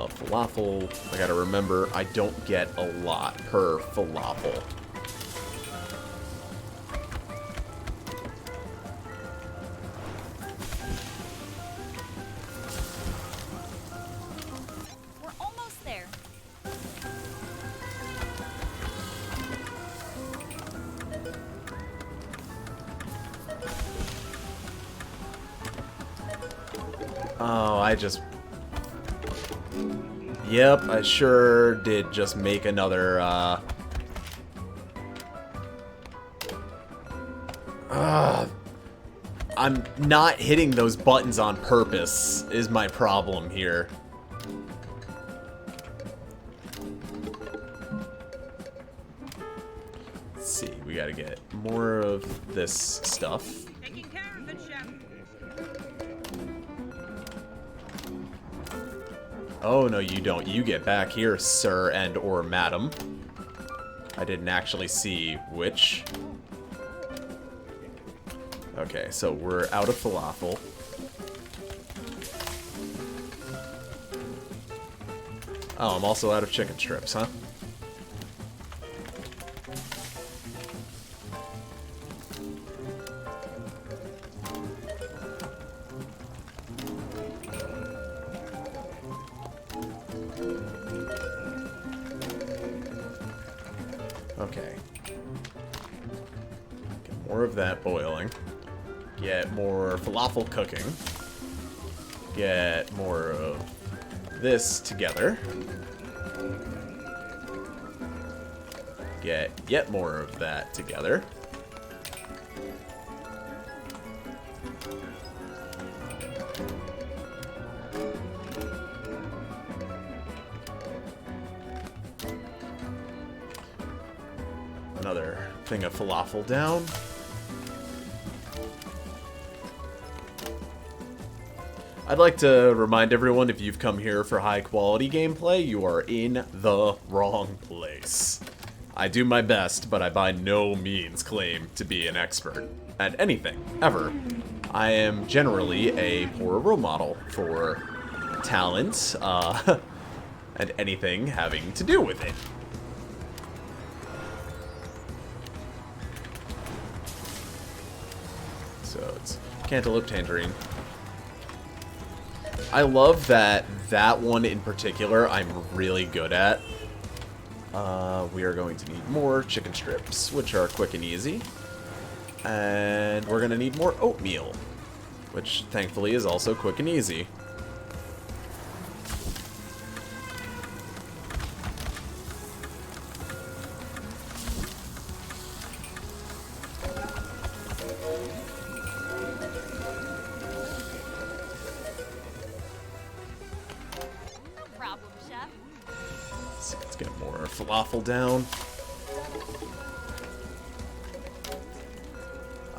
Falafel, I gotta remember, I don't get a lot per falafel. We're almost there. Oh, I just... Yep, I sure did just make another, I'm not hitting those buttons on purpose, is my problem here. Let's see, we gotta get more of this stuff. Taking care of it, Chef. Oh, no, you don't. You get back here, sir and or madam. I didn't actually see which. Okay, so we're out of falafel. Oh, I'm also out of chicken strips, huh? Okay. Get more of that boiling. Get more falafel cooking. Get more of this together. Get yet more of that together. Another thing of falafel down. I'd like to remind everyone, if you've come here for high quality gameplay, you are in the wrong place. I do my best, but I by no means claim to be an expert at anything, ever. I am generally a poor role model for talent, and anything having to do with it. So it's cantaloupe tangerine. I love that one in particular I'm really good at. We are going to need more chicken strips, which are quick and easy. And we're going to need more oatmeal, which thankfully is also quick and easy. No problem, Chef. Let's get more falafel down.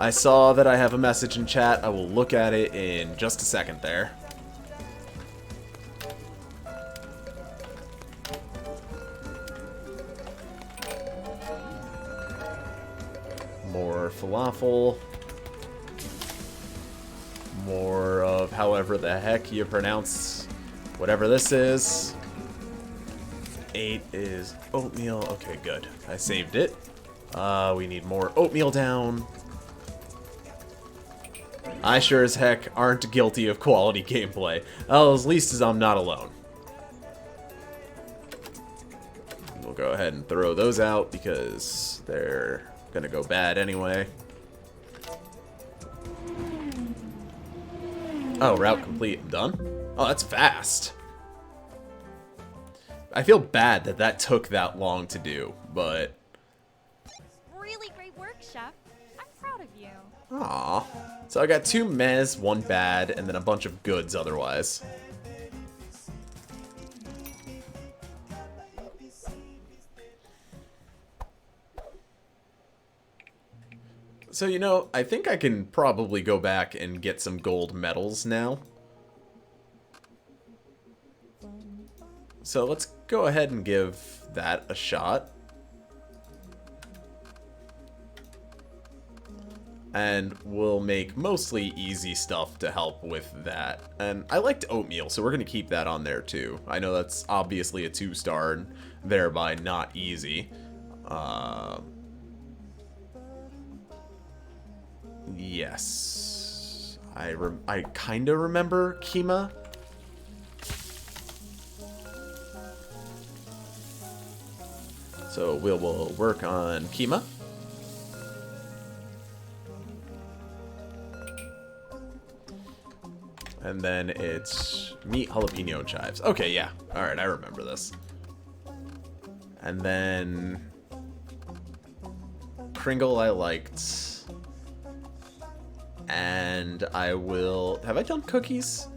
I saw that I have a message in chat. I will look at it in just a second there. More falafel. More of however the heck you pronounce whatever this is. 8 is oatmeal. Okay, good. I saved it. We need more oatmeal down. I sure as heck aren't guilty of quality gameplay. Well, at least as I'm not alone. We'll go ahead and throw those out because they're gonna go bad anyway. Oh, route complete. Done? Oh, that's fast. I feel bad that that took that long to do, but... Really great work, Chef. I'm proud of you. Aw. So I got 2 mez, 1 bad, and then a bunch of goods otherwise. So, you know, I think I can probably go back and get some gold medals now. So let's go ahead and give that a shot. And we'll make mostly easy stuff to help with that. And I liked oatmeal, so we're going to keep that on there too. I know that's obviously a 2-star, and thereby not easy. Yes. I kind of remember Kima. So we'll work on Kima. And then it's meat jalapeno chives. Okay, yeah. Alright, I remember this. And then... Kringle I liked. And I will... Have I done cookies?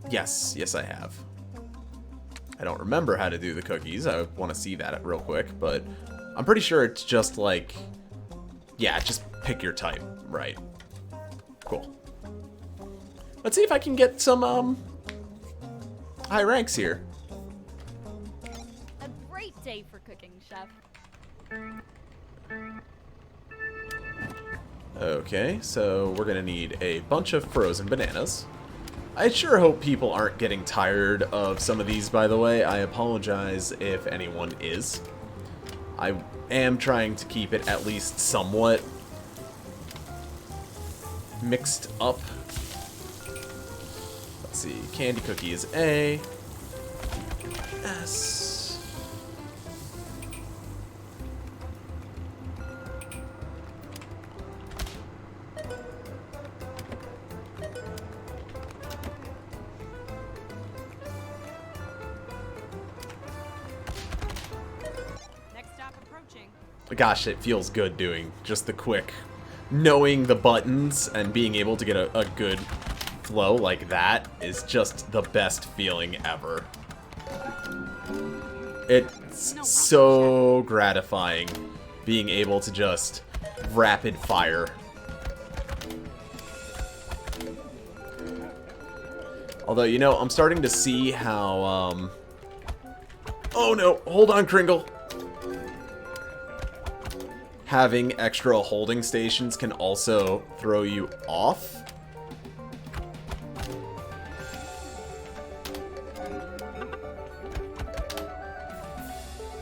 Yes. Yes, I have. I don't remember how to do the cookies. I want to see that real quick. But I'm pretty sure it's just like... Yeah, just pick your type. Right. Cool. Let's see if I can get some, high ranks here. A great day for cooking, Chef. Okay, so we're gonna need a bunch of frozen bananas. I sure hope people aren't getting tired of some of these, by the way. I apologize if anyone is. I am trying to keep it at least somewhat mixed up. Let's see. Candy cookie is A. S. Next stop approaching. Gosh, it feels good doing just the quick, knowing the buttons and being able to get a good flow like that is just the best feeling ever. It's so gratifying being able to just rapid fire. Although, you know, I'm starting to see how, oh no, hold on, Kringle. Having extra holding stations can also throw you off.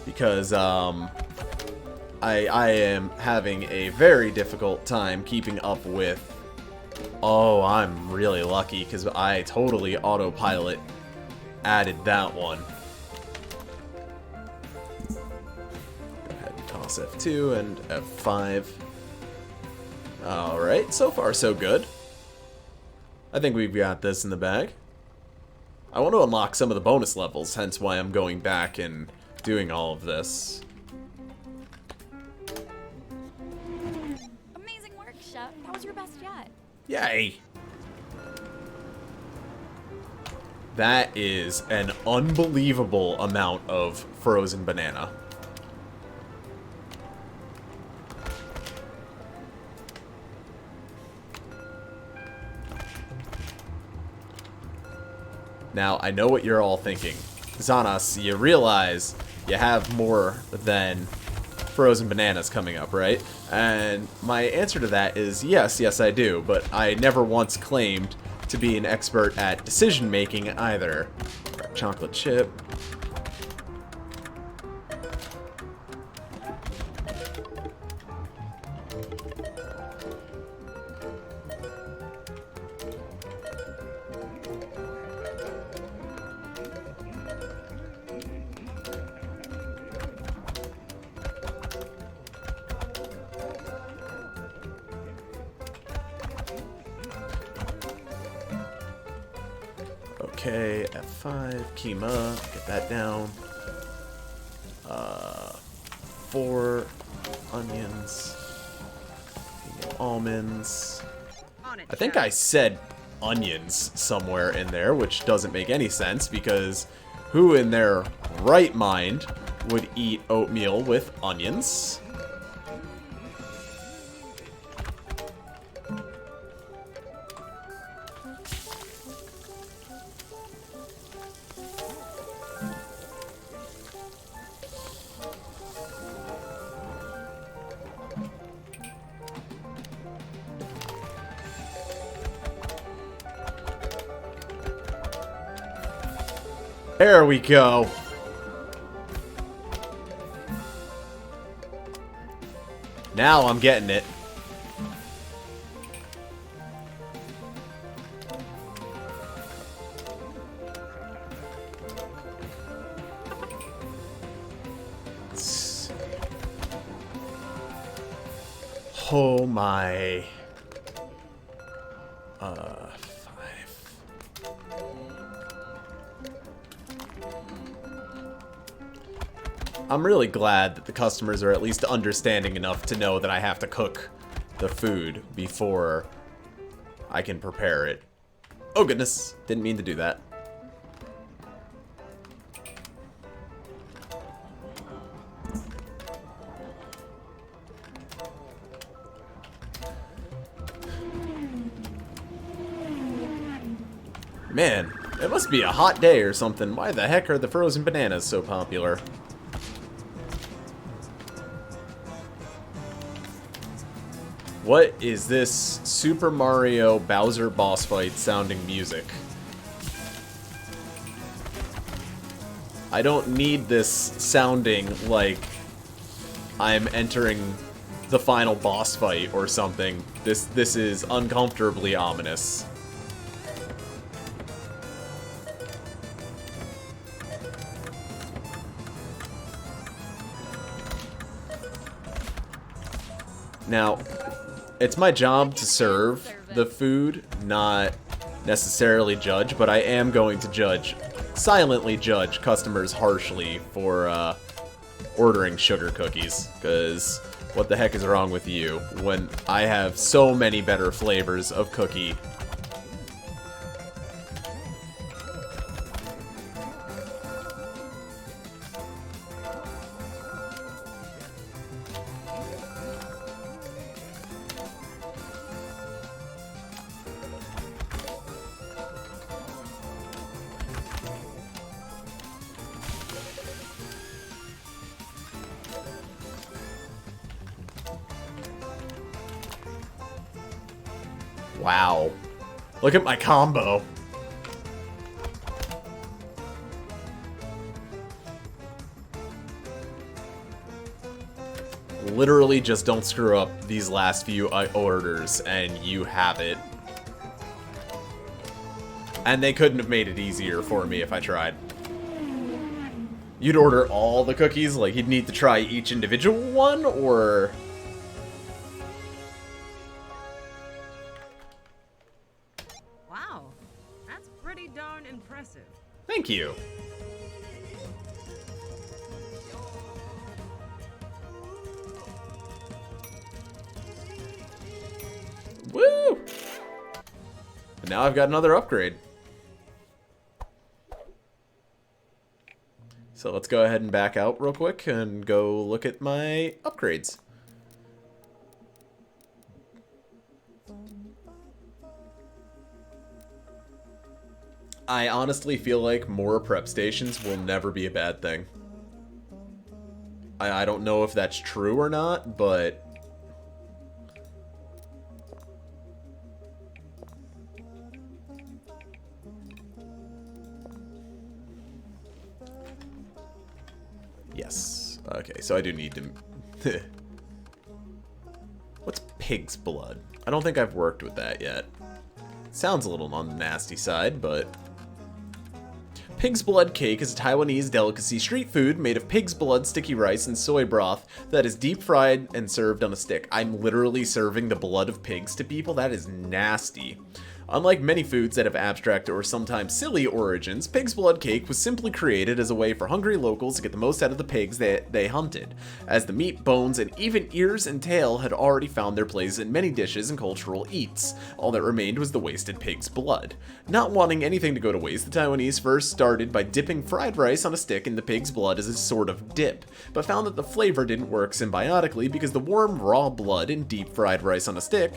Because, I am having a very difficult time keeping up with... Oh, I'm really lucky because I totally autopilot added that one. Go ahead and toss F2 and F5. Alright, so far so good. I think we've got this in the bag. I want to unlock some of the bonus levels, hence why I'm going back and doing all of this. Amazing work, Chef. That was your best yet. Yay! That is an unbelievable amount of frozen banana. Now, I know what you're all thinking. Zanas, you realize you have more than frozen bananas coming up, right? And my answer to that is yes, yes I do, but I never once claimed to be an expert at decision making either. Chocolate chip. Okay, F5, Kima, get that down. 4 onions, almonds. I think I said onions somewhere in there, which doesn't make any sense because who in their right mind would eat oatmeal with onions? There we go. Now I'm getting it. Oh my. 5. I'm really glad that the customers are at least understanding enough to know that I have to cook the food before I can prepare it. Oh goodness, didn't mean to do that. Man, it must be a hot day or something. Why the heck are the frozen bananas so popular? What is this Super Mario Bowser boss fight sounding music? I don't need this sounding like I'm entering the final boss fight or something. This is uncomfortably ominous. Now, it's my job to serve the food, not necessarily judge, but I am going to judge, silently judge customers harshly for ordering sugar cookies, because what the heck is wrong with you when I have so many better flavors of cookie? Wow. Look at my combo. Literally just don't screw up these last few orders and you have it. And they couldn't have made it easier for me if I tried. You'd order all the cookies? Like, you'd need to try each individual one, or... Wow, that's pretty darn impressive. Thank you. Woo! And now I've got another upgrade. So let's go ahead and back out real quick and go look at my upgrades. I honestly feel like more prep stations will never be a bad thing. I don't know if that's true or not, but... Yes. Okay, so I do need to... What's pig's blood? I don't think I've worked with that yet. Sounds a little on the nasty side, but... Pig's blood cake is a Taiwanese delicacy street food made of pig's blood, sticky rice, and soy broth that is deep fried and served on a stick. I'm literally serving the blood of pigs to people? That is nasty. Unlike many foods that have abstract or sometimes silly origins, pig's blood cake was simply created as a way for hungry locals to get the most out of the pigs that they hunted, as the meat, bones, and even ears and tail had already found their place in many dishes and cultural eats. All that remained was the wasted pig's blood. Not wanting anything to go to waste, the Taiwanese first started by dipping fried rice on a stick in the pig's blood as a sort of dip, but found that the flavor didn't work symbiotically because the warm, raw blood in deep fried rice on a stick...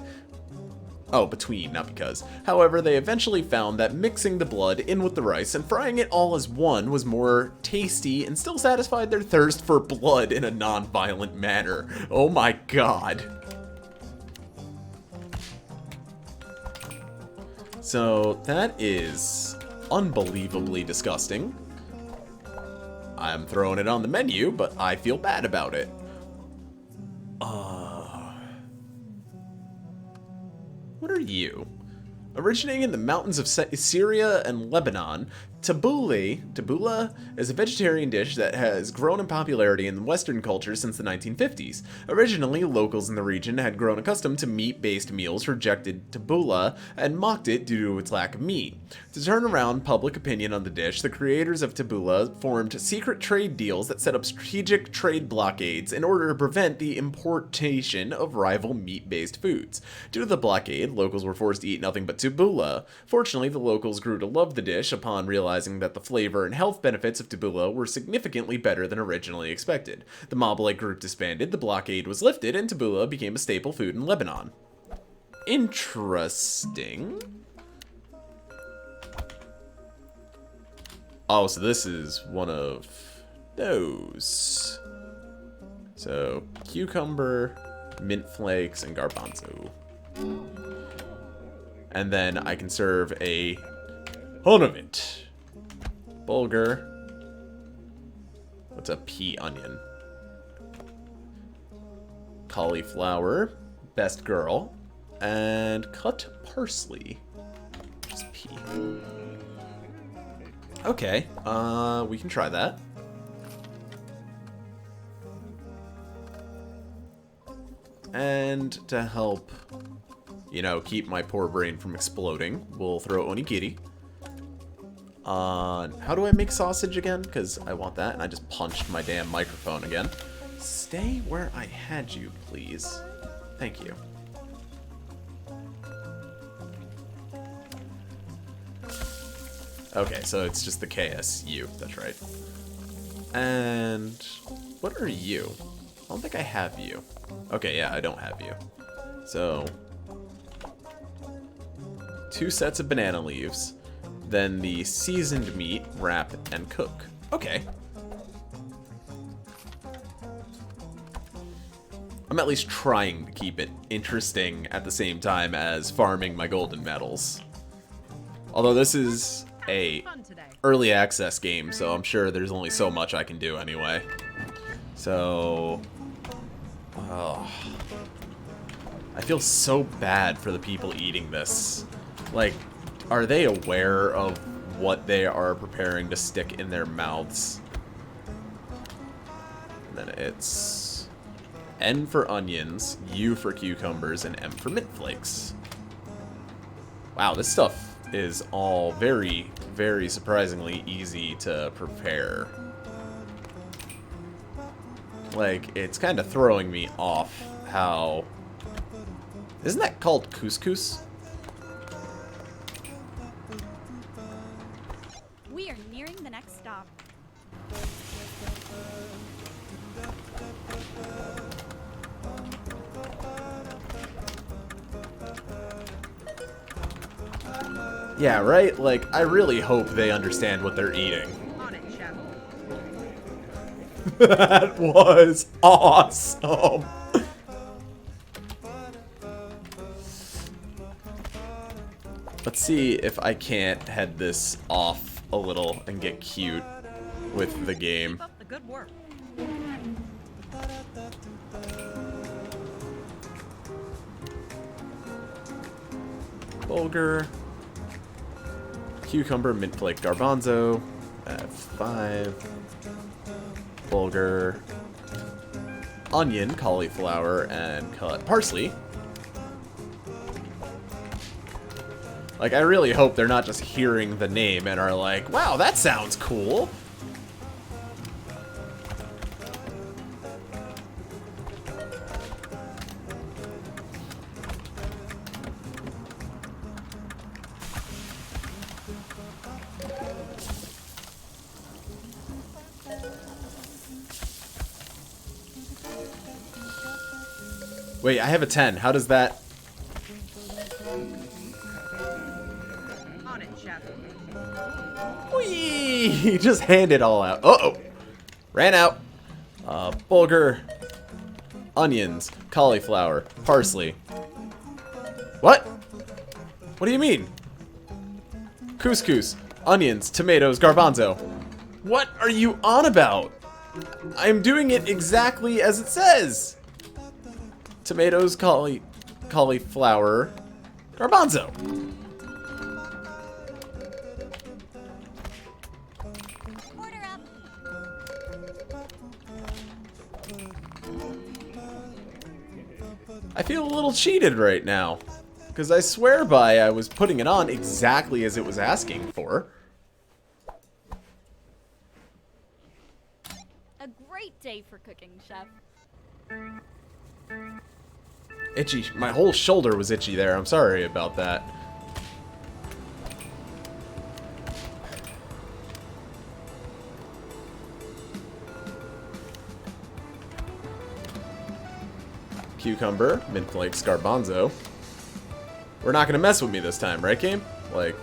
Oh, between, not because. However, they eventually found that mixing the blood in with the rice and frying it all as one was more tasty and still satisfied their thirst for blood in a non-violent manner. Oh my god. So, that is unbelievably disgusting. I'm throwing it on the menu, but I feel bad about it. What are you? Originating in the mountains of Syria and Lebanon, tabbouleh is a vegetarian dish that has grown in popularity in Western culture since the 1950s. Originally, locals in the region had grown accustomed to meat-based meals, rejected tabbouleh, and mocked it due to its lack of meat. To turn around public opinion on the dish, the creators of tabbouleh formed secret trade deals that set up strategic trade blockades in order to prevent the importation of rival meat-based foods. Due to the blockade, locals were forced to eat nothing but tabbouleh. Fortunately, the locals grew to love the dish upon realizing that the flavor and health benefits of tabbouleh were significantly better than originally expected. The mob-like group disbanded, the blockade was lifted, and tabbouleh became a staple food in Lebanon. Interesting. Oh, so this is one of those. So, cucumber, mint flakes, and garbanzo. And then I can serve a ton of it. Bulgur. What's a pea onion? Cauliflower. Best girl. And cut parsley. Just pea. Okay. We can try that. And to help, you know, keep my poor brain from exploding, we'll throw onigiri. How do I make sausage again? Because I want that, and I just punched my damn microphone again. Stay where I had you, please. Thank you. Okay, so it's just the KSU. That's right. And what are you? I don't think I have you. Okay, yeah, I don't have you. So 2 sets of banana leaves. Then the seasoned meat, wrap, and cook. Okay. I'm at least trying to keep it interesting at the same time as farming my golden medals. Although this is a early access game, so I'm sure there's only so much I can do anyway. So Oh. I feel so bad for the people eating this. Like, are they aware of what they are preparing to stick in their mouths? And then it's N for onions, U for cucumbers, and M for mint flakes. Wow, this stuff is all very, very surprisingly easy to prepare. Like, it's kind of throwing me off how... Isn't that called couscous? We are nearing the next stop. Yeah, right? Like, I really hope they understand what they're eating. On it, chef. That was awesome. Let's see if I can't head this off a little and get cute with the game. Keep up the good work. Bulgur, cucumber, mint flake, garbanzo, F5, bulgur, onion, cauliflower, and cut parsley. Like, I really hope they're not just hearing the name and are like, wow, that sounds cool. Wait, I have a 10. How does that... On it, chef. Whee! Just hand it all out. Uh-oh. Ran out. Bulgur. Onions. Cauliflower. Parsley. What? What do you mean? Couscous. Onions. Tomatoes. Garbanzo. What are you on about? I'm doing it exactly as it says. Tomatoes, cauliflower, garbanzo. Order up. I feel a little cheated right now, because I swear by I was putting it on exactly as it was asking for. A great day for cooking, chef. Itchy. My whole shoulder was itchy there. I'm sorry about that. Cucumber, mint flakes, garbanzo. We're not gonna mess with me this time, right, game? Like...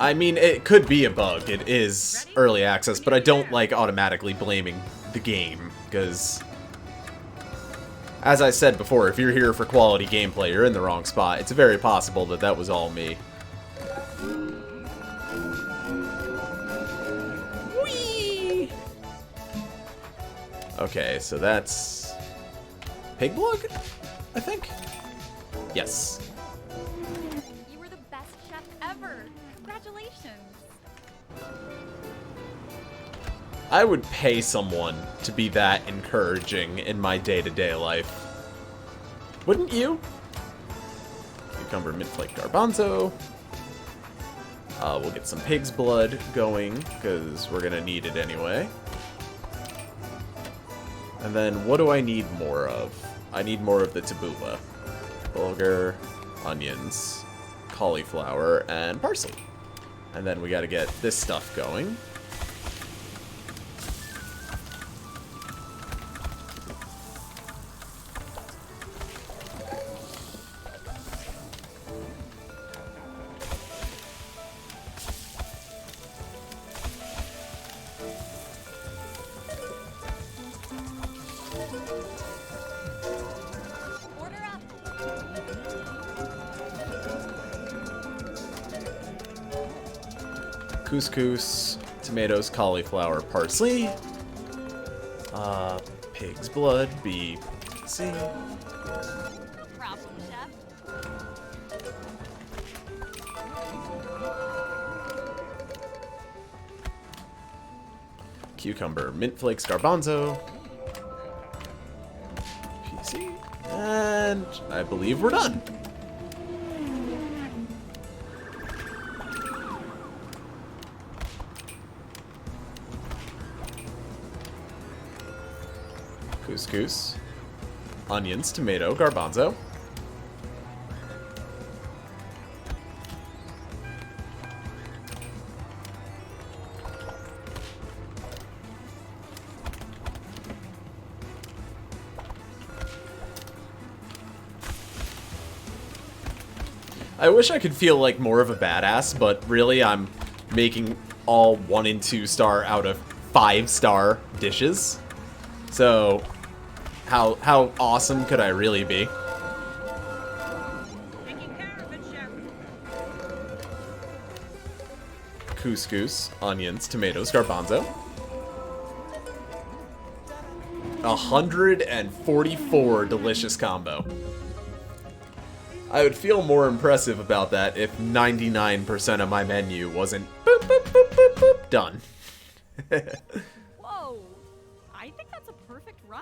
I mean, it could be a bug. It is early access, but I don't like automatically blaming the game, because... As I said before, if you're here for quality gameplay, you're in the wrong spot. It's very possible that that was all me. Whee! Okay, so that's... Pig blood, I think? Yes. You were the best chef ever. Congratulations. I would pay someone to be that encouraging in my day-to-day life. Wouldn't you? Cucumber, mint flake, garbanzo. We'll get some pig's blood going, because we're gonna need it anyway. And then, what do I need more of? I need more of the tabbouleh. Bulgur, onions, cauliflower, and parsley. And then we gotta get this stuff going. Couscous, tomatoes, cauliflower, parsley. Pig's blood, beef, see. Problem, chef. Cucumber, mint flakes, garbanzo. PC. And I believe we're done. Couscous, onions, tomato, garbanzo. I wish I could feel like more of a badass, but really I'm making all 1 and 2 star out of 5-star dishes. So how awesome could I really be? Taking care of it, chef. Couscous, onions, tomatoes, garbanzo. 144 delicious combo. I would feel more impressive about that if 99% of my menu wasn't boop, boop, boop, boop, boop, done. Whoa. I think that's a perfect run.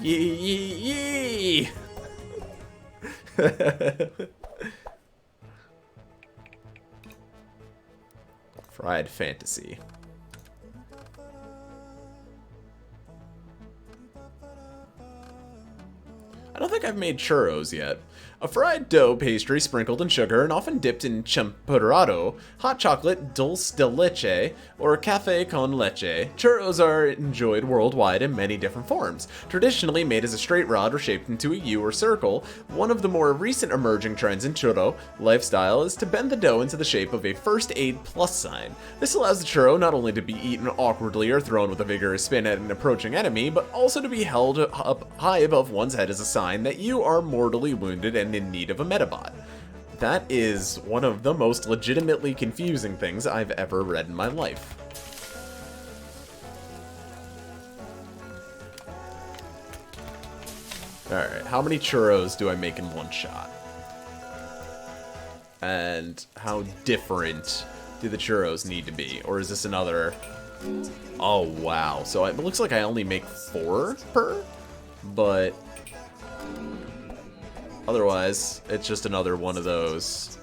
Yee yee yee! Fried fantasy. I don't think I've made churros yet. A fried dough pastry sprinkled in sugar and often dipped in champurrado, hot chocolate, dulce de leche, or café con leche. Churros are enjoyed worldwide in many different forms. Traditionally made as a straight rod or shaped into a U or circle, one of the more recent emerging trends in churro lifestyle is to bend the dough into the shape of a first aid plus sign. This allows the churro not only to be eaten awkwardly or thrown with a vigorous spin at an approaching enemy, but also to be held up high above one's head as a sign that you are mortally wounded and in need of a Metabot. That is one of the most legitimately confusing things I've ever read in my life. Alright, how many churros do I make in one shot? And how different do the churros need to be? Or is this another... Oh, wow. So it looks like I only make 4 per, but... Otherwise, it's just another one of those.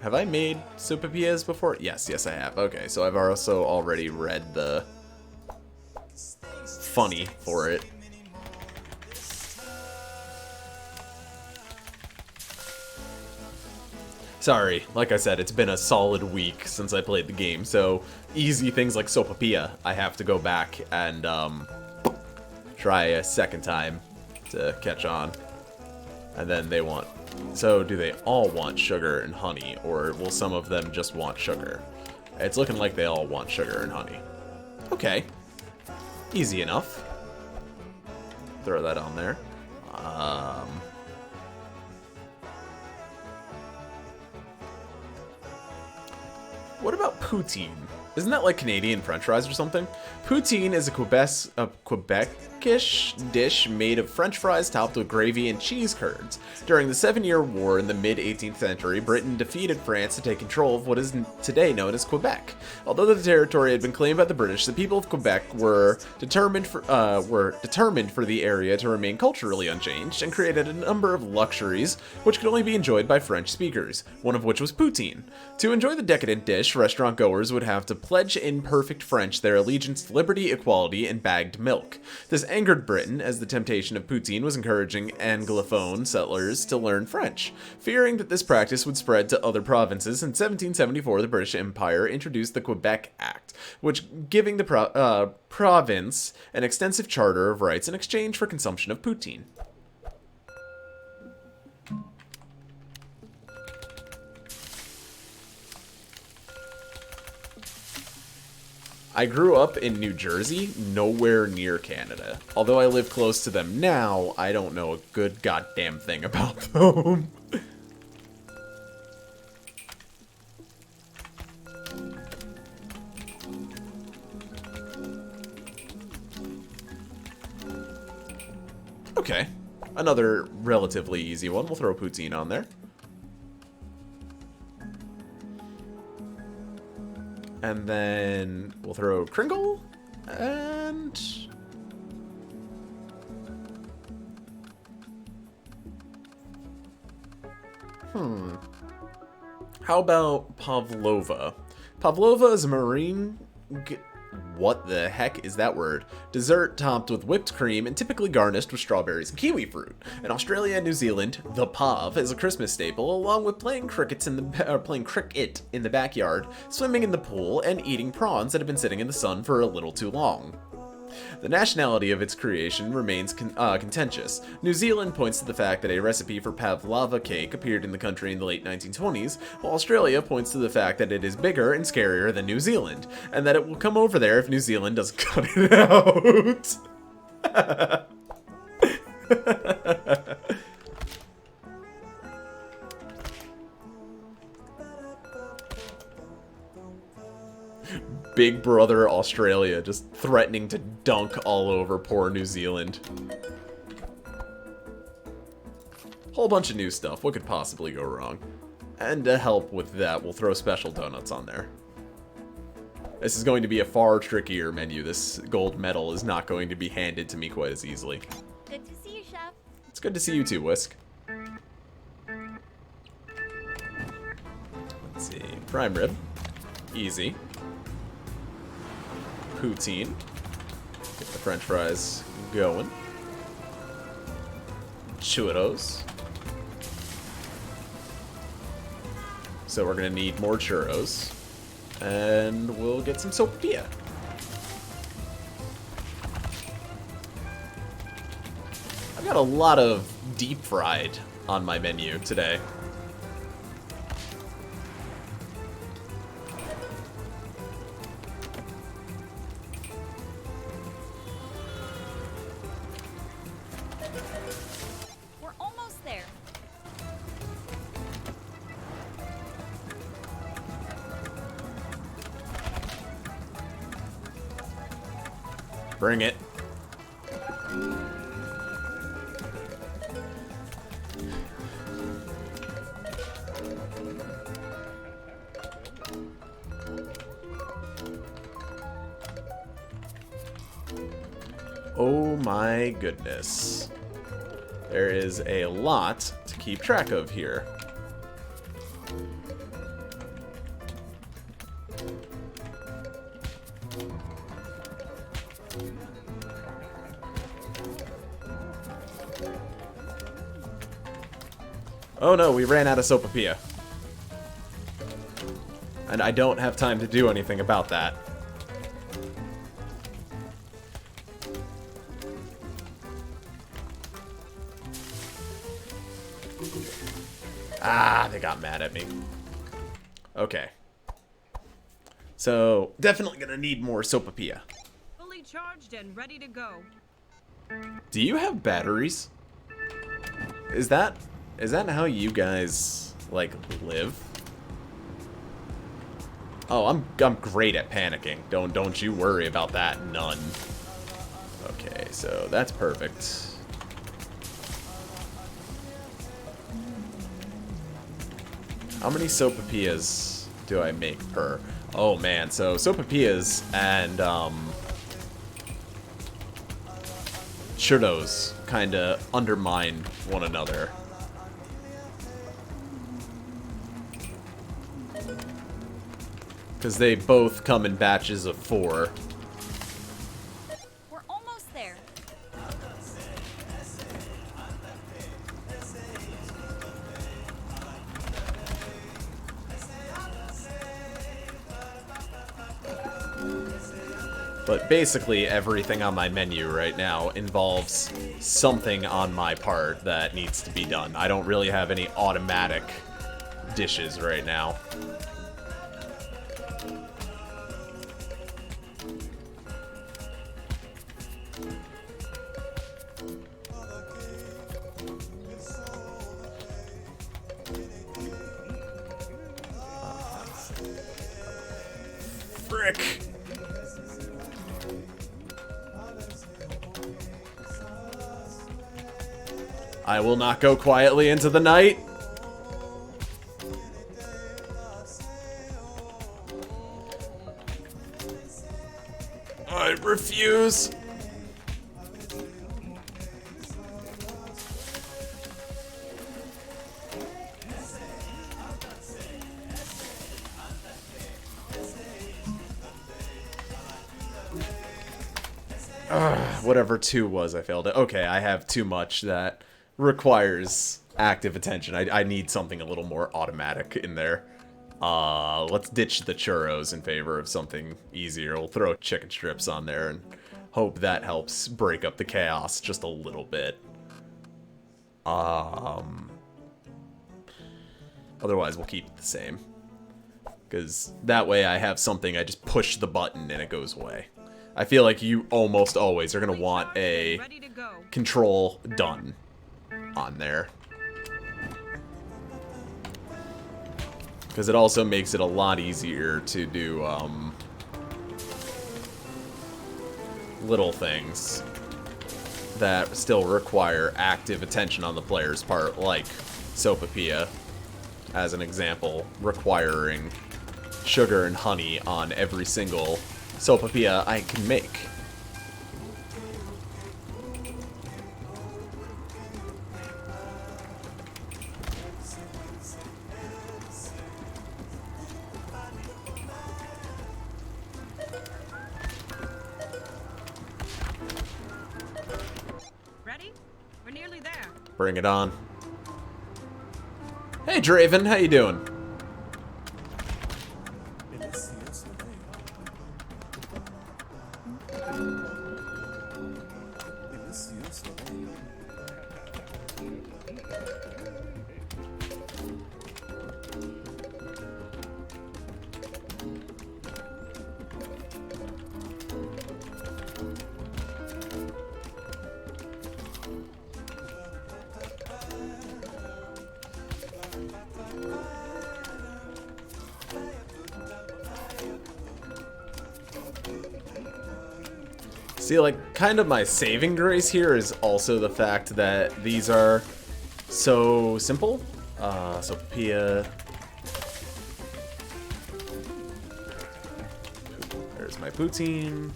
Have I made sopapillas before? Yes, I have. Okay, so I've also already read the funny for it. Sorry, like I said, it's been a solid week since I played the game, so easy things like sopapilla, I have to go back and try a second time to catch on. And then they want... So do they all want sugar and honey, or will some of them just want sugar? It's looking like they all want sugar and honey. Okay. Easy enough. Throw that on there. What about poutine? Isn't that like Canadian French fries or something? Poutine is a Quebecish dish made of French fries topped with gravy and cheese curds. During the 7-Year War in the mid-18th century, Britain defeated France to take control of what is today known as Quebec. Although the territory had been claimed by the British, the people of Quebec were determined for the area to remain culturally unchanged and created a number of luxuries which could only be enjoyed by French speakers, one of which was poutine. To enjoy the decadent dish, restaurant goers would have to pledge in perfect French their allegiance to liberty, equality, and bagged milk. This angered Britain, as the temptation of poutine was encouraging Anglophone settlers to learn French. Fearing that this practice would spread to other provinces, in 1774 the British Empire introduced the Quebec Act, which giving the province an extensive charter of rights in exchange for consumption of poutine. I grew up in New Jersey, nowhere near Canada. Although I live close to them now, I don't know a good goddamn thing about them. Okay, another relatively easy one. We'll throw poutine on there. And then we'll throw Kringle, and... How about Pavlova? Pavlova is a marine... What the heck is that word? Dessert topped with whipped cream and typically garnished with strawberries and kiwi fruit. In Australia and New Zealand, the pav is a Christmas staple, along with playing cricket in the backyard, swimming in the pool, and eating prawns that have been sitting in the sun for a little too long. The nationality of its creation remains contentious. New Zealand points to the fact that a recipe for pavlova cake appeared in the country in the late 1920s, while Australia points to the fact that it is bigger and scarier than New Zealand, and that it will come over there if New Zealand doesn't cut it out. Big Brother Australia just threatening to dunk all over poor New Zealand. Whole bunch of new stuff. What could possibly go wrong? And to help with that, we'll throw special donuts on there. This is going to be a far trickier menu. This gold medal is not going to be handed to me quite as easily. Good to see you, Chef. It's good to see you too, Whisk. Let's see. Prime rib. Easy. Poutine. Get the french fries going. Churros. So we're going to need more churros. And we'll get some sopapilla. I've got a lot of deep fried on my menu today. Bring it. Oh my goodness. There is a lot to keep track of here. Oh no, we ran out of sopapilla. And I don't have time to do anything about that. Ah, they got mad at me. Okay. So, definitely gonna need more sopapilla. Fully charged and ready to go. Do you have batteries? Is that how you guys, like, live? Oh, I'm great at panicking. Don't you worry about that, none. Okay, so that's perfect. How many sopapillas do I make per? Oh man, so sopapillas and churros kind of undermine one another. Because they both come in batches of 4. We're almost there. But basically everything on my menu right now involves something on my part that needs to be done. I don't really have any automatic dishes right now. I will not go quietly into the night. I refuse. Whatever 2 was, I failed it. Okay, I have too much that requires active attention. I need something a little more automatic in there. Let's ditch the churros in favor of something easier. We'll throw chicken strips on there and hope that helps break up the chaos just a little bit. Otherwise, we'll keep it the same. Because that way I have something, I just push the button and it goes away. I feel like you almost always are going to want a control done on there. Because it also makes it a lot easier to do little things that still require active attention on the player's part, like Sopapilla, as an example, requiring sugar and honey on every single Sopapilla I can make. Ready? We're nearly there. Bring it on. Hey Draven, how you doing? See, like, kind of my saving grace here is also the fact that these are so simple. Sopapilla. There's my poutine.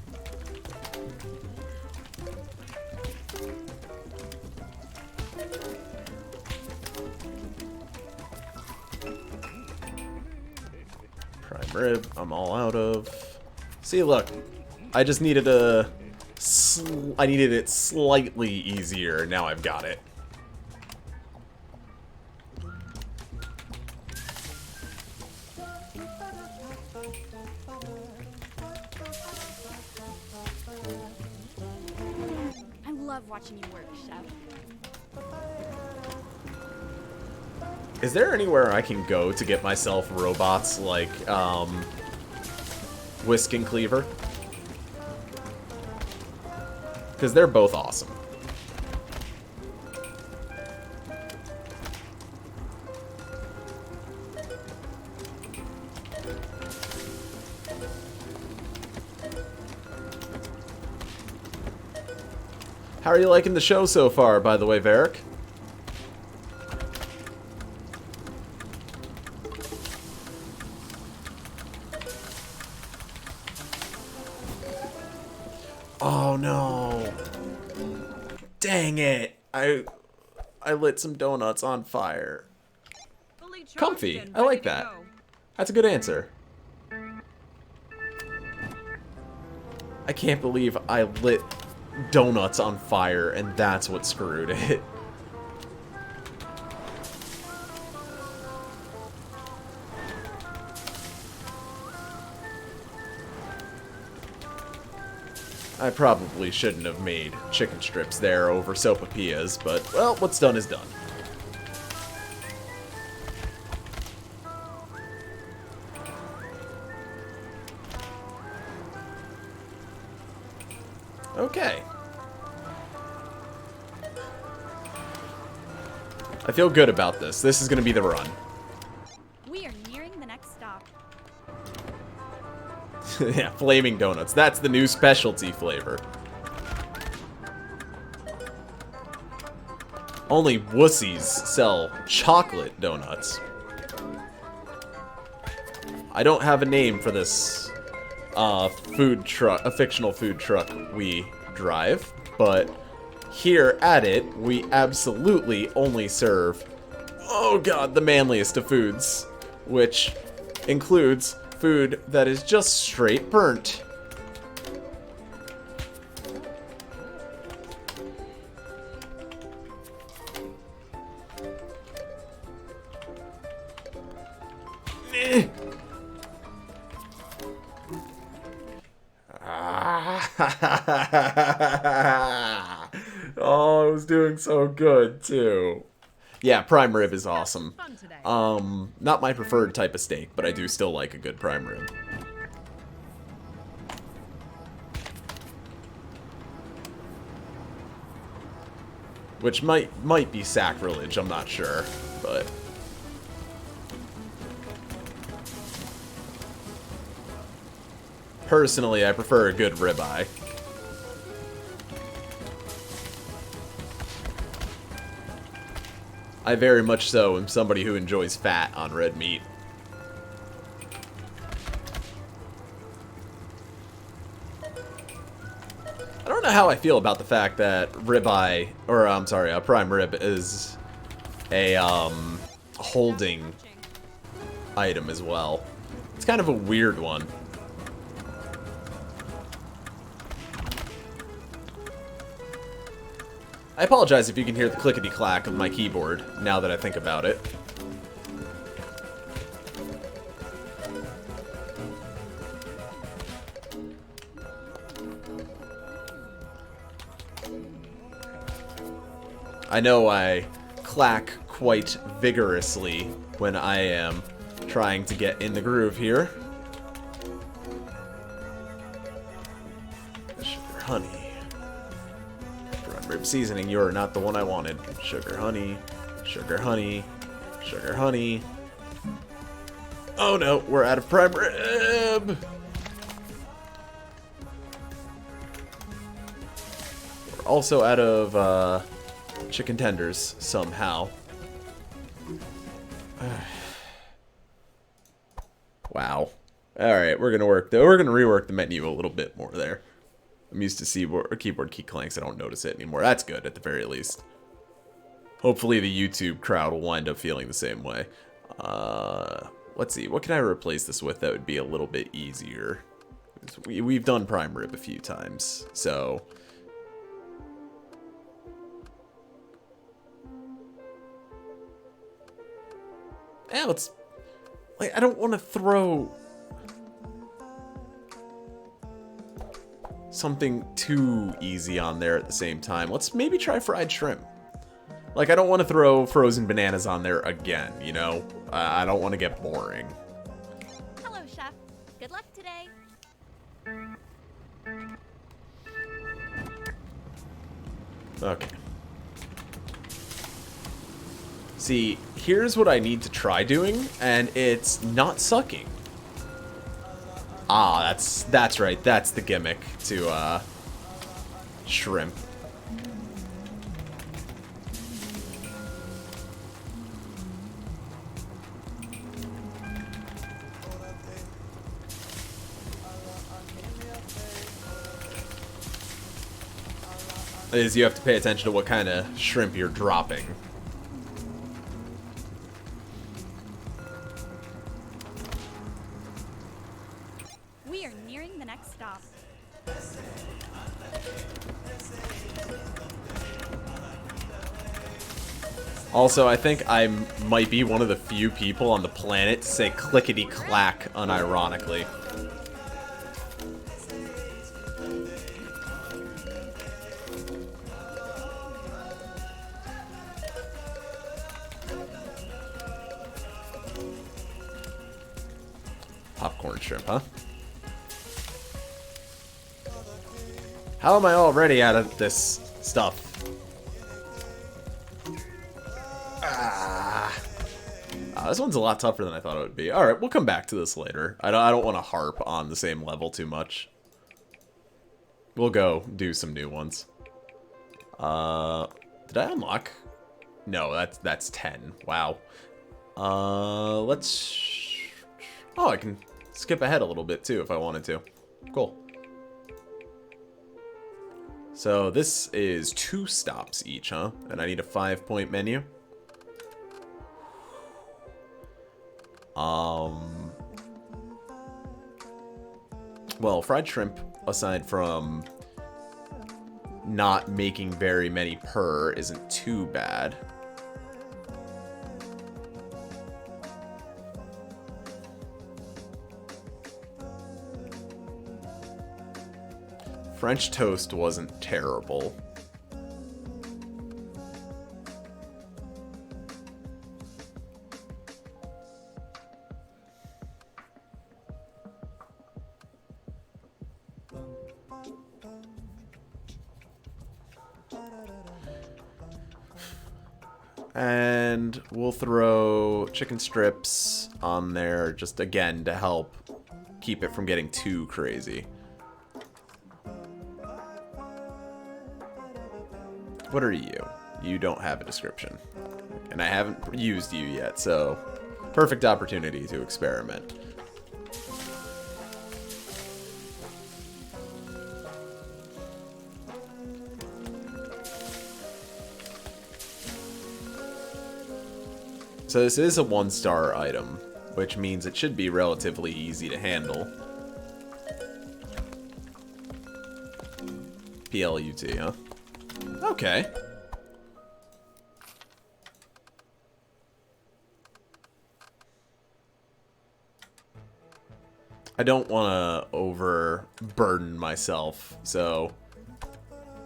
Prime rib, I'm all out of. See, look, I just needed I needed it slightly easier. Now I've got it. I love watching you work, Chef. Is there anywhere I can go to get myself robots like, Whisk and Cleaver? Because they're both awesome. How are you liking the show so far, by the way, Varric? Oh no. Dang it. I lit some donuts on fire. Comfy. I like that. That's a good answer. I can't believe I lit donuts on fire and that's what screwed it. I probably shouldn't have made chicken strips there over sopapillas, but, well, what's done is done. Okay. I feel good about this. This is going to be the run. We are nearing the next stop. Yeah, flaming donuts. That's the new specialty flavor. Only wussies sell chocolate donuts. I don't have a name for this food truck, a fictional food truck we drive, but here at it, we absolutely only serve, oh god, the manliest of foods, which includes food that is just straight burnt. Oh, I was doing so good too. Yeah, prime rib is awesome. Fun today. Not my preferred type of steak, but I do still like a good prime rib. Which might be sacrilege, I'm not sure, but personally, I prefer a good ribeye. I very much so am somebody who enjoys fat on red meat. I don't know how I feel about the fact that ribeye, or I'm sorry, a prime rib is a holding item as well. It's kind of a weird one. I apologize if you can hear the clickety-clack of my keyboard, now that I think about it. I know I clack quite vigorously when I am trying to get in the groove here. Sugar honey. Rib seasoning, you're not the one I wanted. Sugar honey, sugar honey, sugar honey. Oh no, we're out of prime rib. We're also out of chicken tenders somehow. Wow. All right, we're gonna rework the menu a little bit more there. I'm used to keyboard key clanks. I don't notice it anymore. That's good, at the very least. Hopefully the YouTube crowd will wind up feeling the same way. Let's see. What can I replace this with that would be a little bit easier? We've done prime rib a few times, so... Yeah, let's... Like, I don't want to throw... something too easy on there at the same time. Let's maybe try fried shrimp. Like, I don't want to throw frozen bananas on there again, you know? I don't want to get boring. Hello, Chef. Good luck today. Okay. See, here's what I need to try doing, and it's not sucking. Ah, that's right. That's the gimmick to shrimp. Is you have to pay attention to what kind of shrimp you're dropping. We are nearing the next stop. Also, I think I might be one of the few people on the planet to say clickety-clack unironically. Popcorn shrimp, huh? How am I already out of this stuff? This one's a lot tougher than I thought it would be. Alright, we'll come back to this later. I don't want to harp on the same level too much. We'll go do some new ones. Did I unlock No, that's 10. Wow. Let's... Oh, I can skip ahead a little bit, too, if I wanted to. Cool. So this is 2 stops each, huh? And I need a 5-point menu. Well, fried shrimp, aside from not making very many per, isn't too bad. French toast wasn't terrible. And we'll throw chicken strips on there just again to help keep it from getting too crazy. What are you? You don't have a description. And I haven't used you yet, so perfect opportunity to experiment. So this is a 1-star item, which means it should be relatively easy to handle. PLUT, huh? Okay. I don't want to overburden myself, so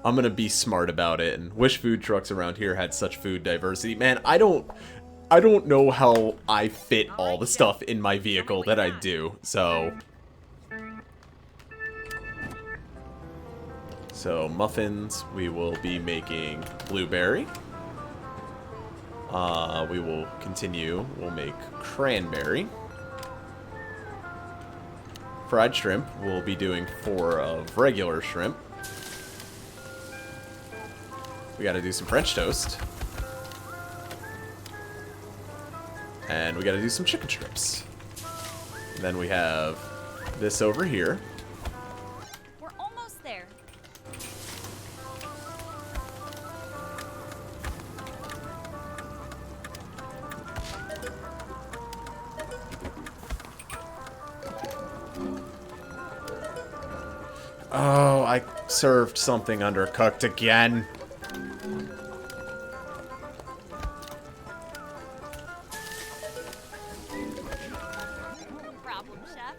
I'm going to be smart about it and wish food trucks around here had such food diversity. Man, I don't know how I fit all the stuff in my vehicle that I do, so... So, muffins, we will be making blueberry. We will continue, we'll make cranberry. Fried shrimp, we'll be doing 4 of regular shrimp. We gotta do some French toast. And we gotta do some chicken strips. And then we have this over here. We're almost there. Oh, I served something undercooked again. Problem, chef.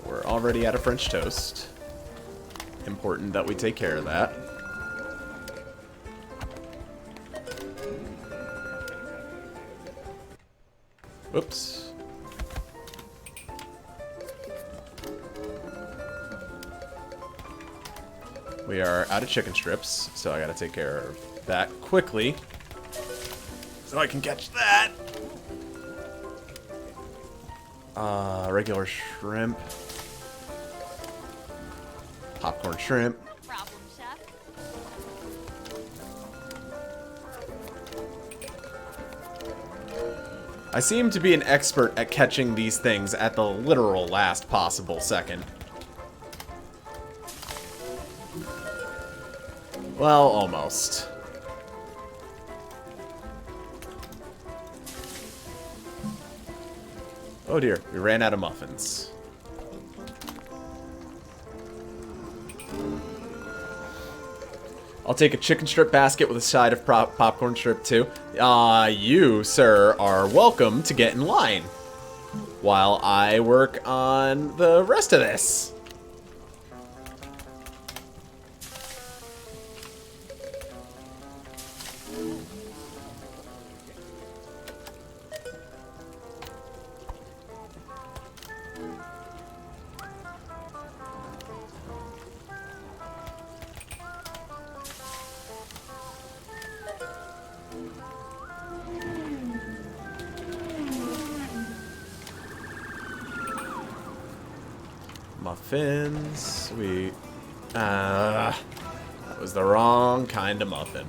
We're already out of French toast. Important that we take care of that. Whoops. We are out of chicken strips, so I gotta take care of that quickly so I can catch that. Regular shrimp. Popcorn shrimp. Problem, chef. I seem to be an expert at catching these things at the literal last possible second. Well, almost. Oh dear, we ran out of muffins. I'll take a chicken strip basket with a side of popcorn strip too. You, sir, are welcome to get in line while I work on the rest of this. Muffins. Sweet. That was the wrong kind of muffin.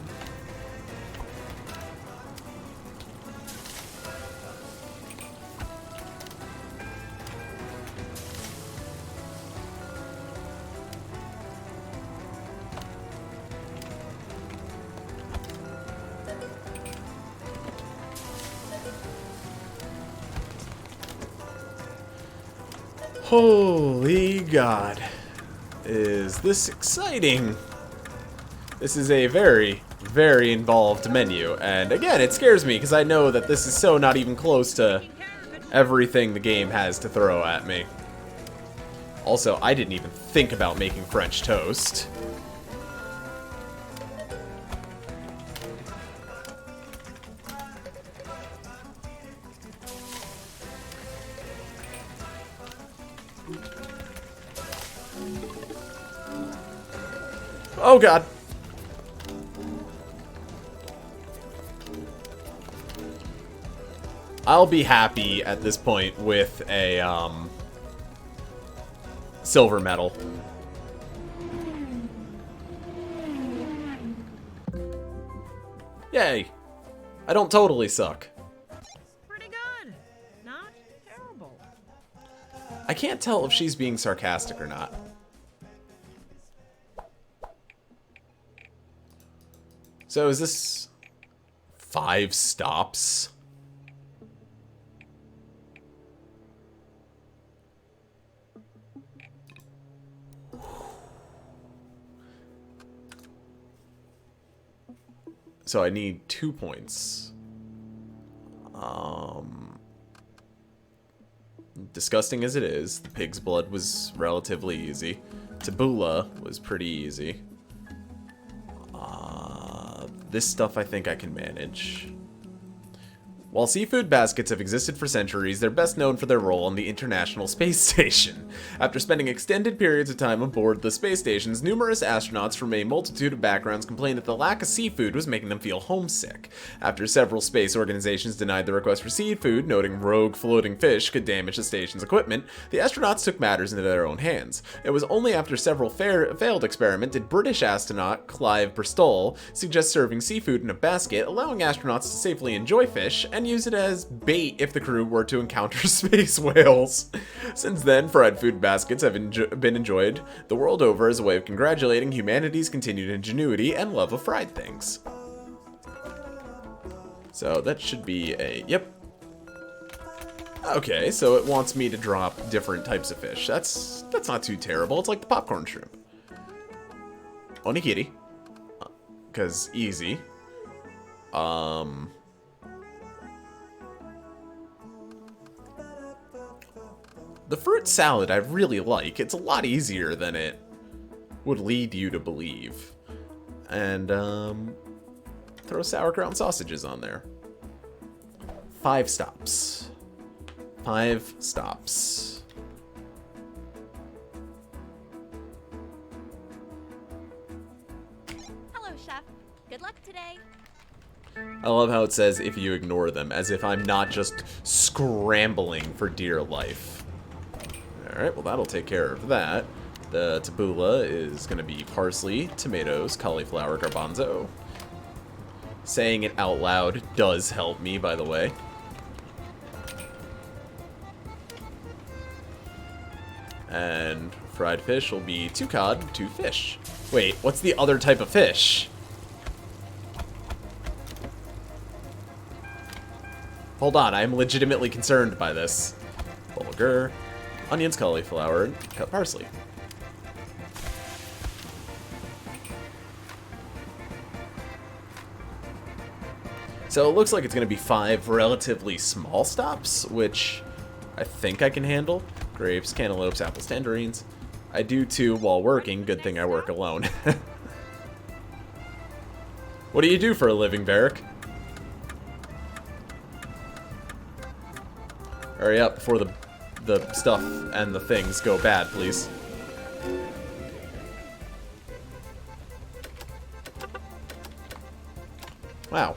Holy God. Is this exciting? This is a very, very involved menu. And again, it scares me because I know that this is so not even close to everything the game has to throw at me. Also, I didn't even think about making French toast. Oh God. I'll be happy at this point with a silver medal. Yay. I don't totally suck. Pretty good. Not terrible. I can't tell if she's being sarcastic or not. So is this 5 stops? So I need 2 points. Disgusting as it is, the pig's blood was relatively easy. Tabbouleh was pretty easy. This stuff I think I can manage. While seafood baskets have existed for centuries, they're best known for their role on the International Space Station. After spending extended periods of time aboard the space stations, numerous astronauts from a multitude of backgrounds complained that the lack of seafood was making them feel homesick. After several space organizations denied the request for seafood, noting rogue floating fish could damage the station's equipment, the astronauts took matters into their own hands. It was only after several failed experiments did British astronaut Clive Bristol suggest serving seafood in a basket, allowing astronauts to safely enjoy fish and use it as bait if the crew were to encounter space whales. Since then, fried food baskets have been enjoyed the world over as a way of congratulating humanity's continued ingenuity and love of fried things. So that should be a... Yep. Okay, so it wants me to drop different types of fish. That's not too terrible. It's like the popcorn shrimp. Onigiri. Because easy. The fruit salad I really like. It's a lot easier than it would lead you to believe. And, throw sauerkraut and sausages on there. 5 stops. 5 stops. Hello, Chef. Good luck today. I love how it says if you ignore them, as if I'm not just scrambling for dear life. Alright, well that'll take care of that. The tabbouleh is going to be parsley, tomatoes, cauliflower, garbanzo. Saying it out loud does help me, by the way. And fried fish will be 2 cod, 2 fish. Wait, what's the other type of fish? Hold on, I'm legitimately concerned by this. Bulgur, onions, cauliflower, and cut parsley. So it looks like it's going to be 5 relatively small stops, which I think I can handle. Grapes, cantaloupes, apples, tangerines. I do too while working. Good thing I work alone. What do you do for a living, Varric? Hurry up before the stuff and the things go bad, please. Wow.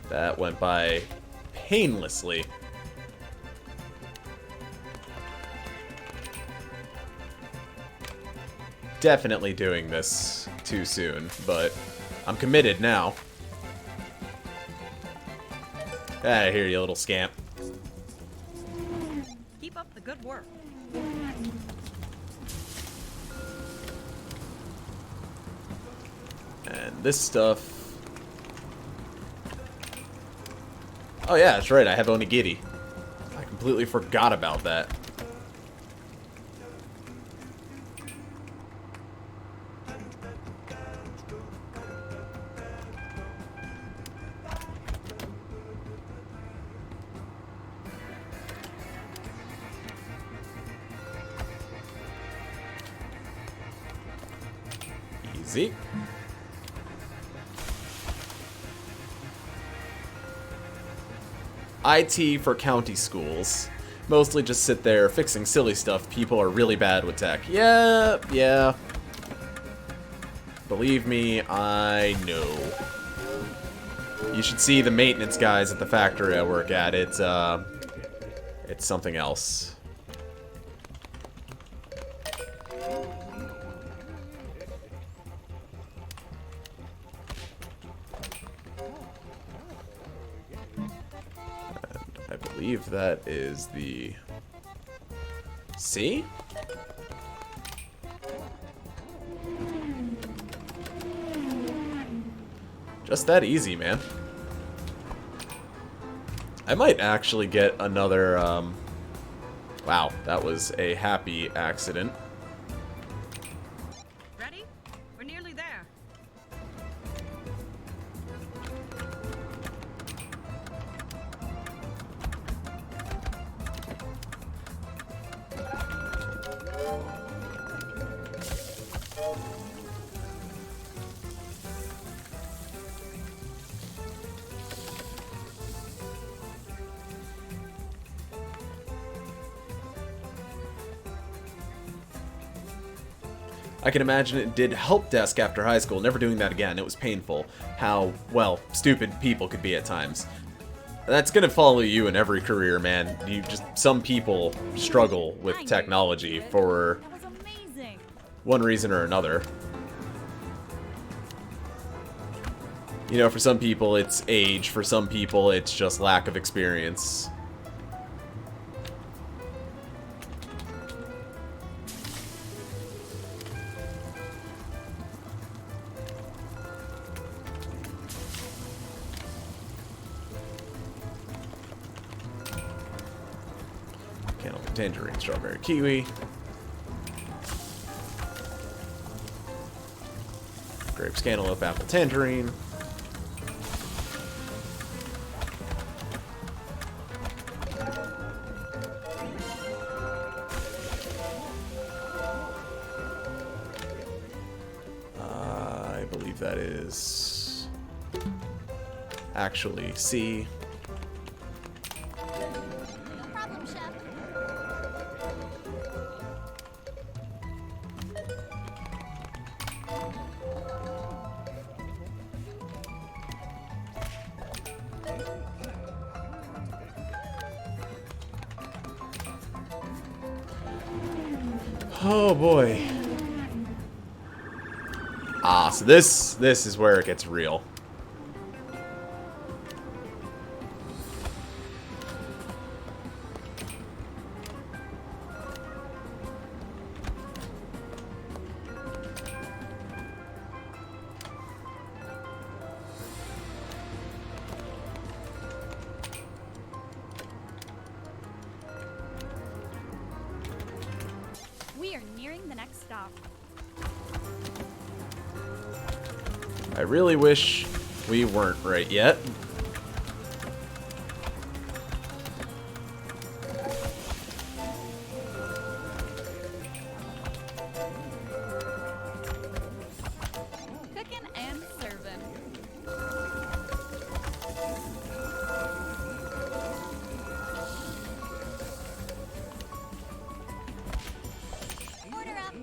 That went by painlessly. definitely doing this too soon, but I'm committed now. Out of here, you little scamp. Keep up the good work. And this stuff... Oh yeah, that's right, I have onigiri. I completely forgot about that. Easy. IT for county schools. Mostly just sit there fixing silly stuff. People are really bad with tech. Yeah. Believe me, I know. You should see the maintenance guys at the factory I work at. It's something else. I believe that is the C? Just that easy, man. I might actually get another, wow, that was a happy accident. Ready? We're nearly there. I can imagine it did help desk after high school, never doing that again. It was painful. How, well, stupid people could be at times. That's gonna follow you in every career, man. Some people struggle with technology for one reason or another. You know, for some people it's age, for some people it's just lack of experience. Cantaloupe, tangerine, strawberry, kiwi. Grapes, cantaloupe, apple, tangerine. I believe that is actually C. No problem, Chef. Oh boy. Ah, so this is where it gets real. We are nearing the next stop. I really wish we weren't right yet. Cooking and serving. Order up.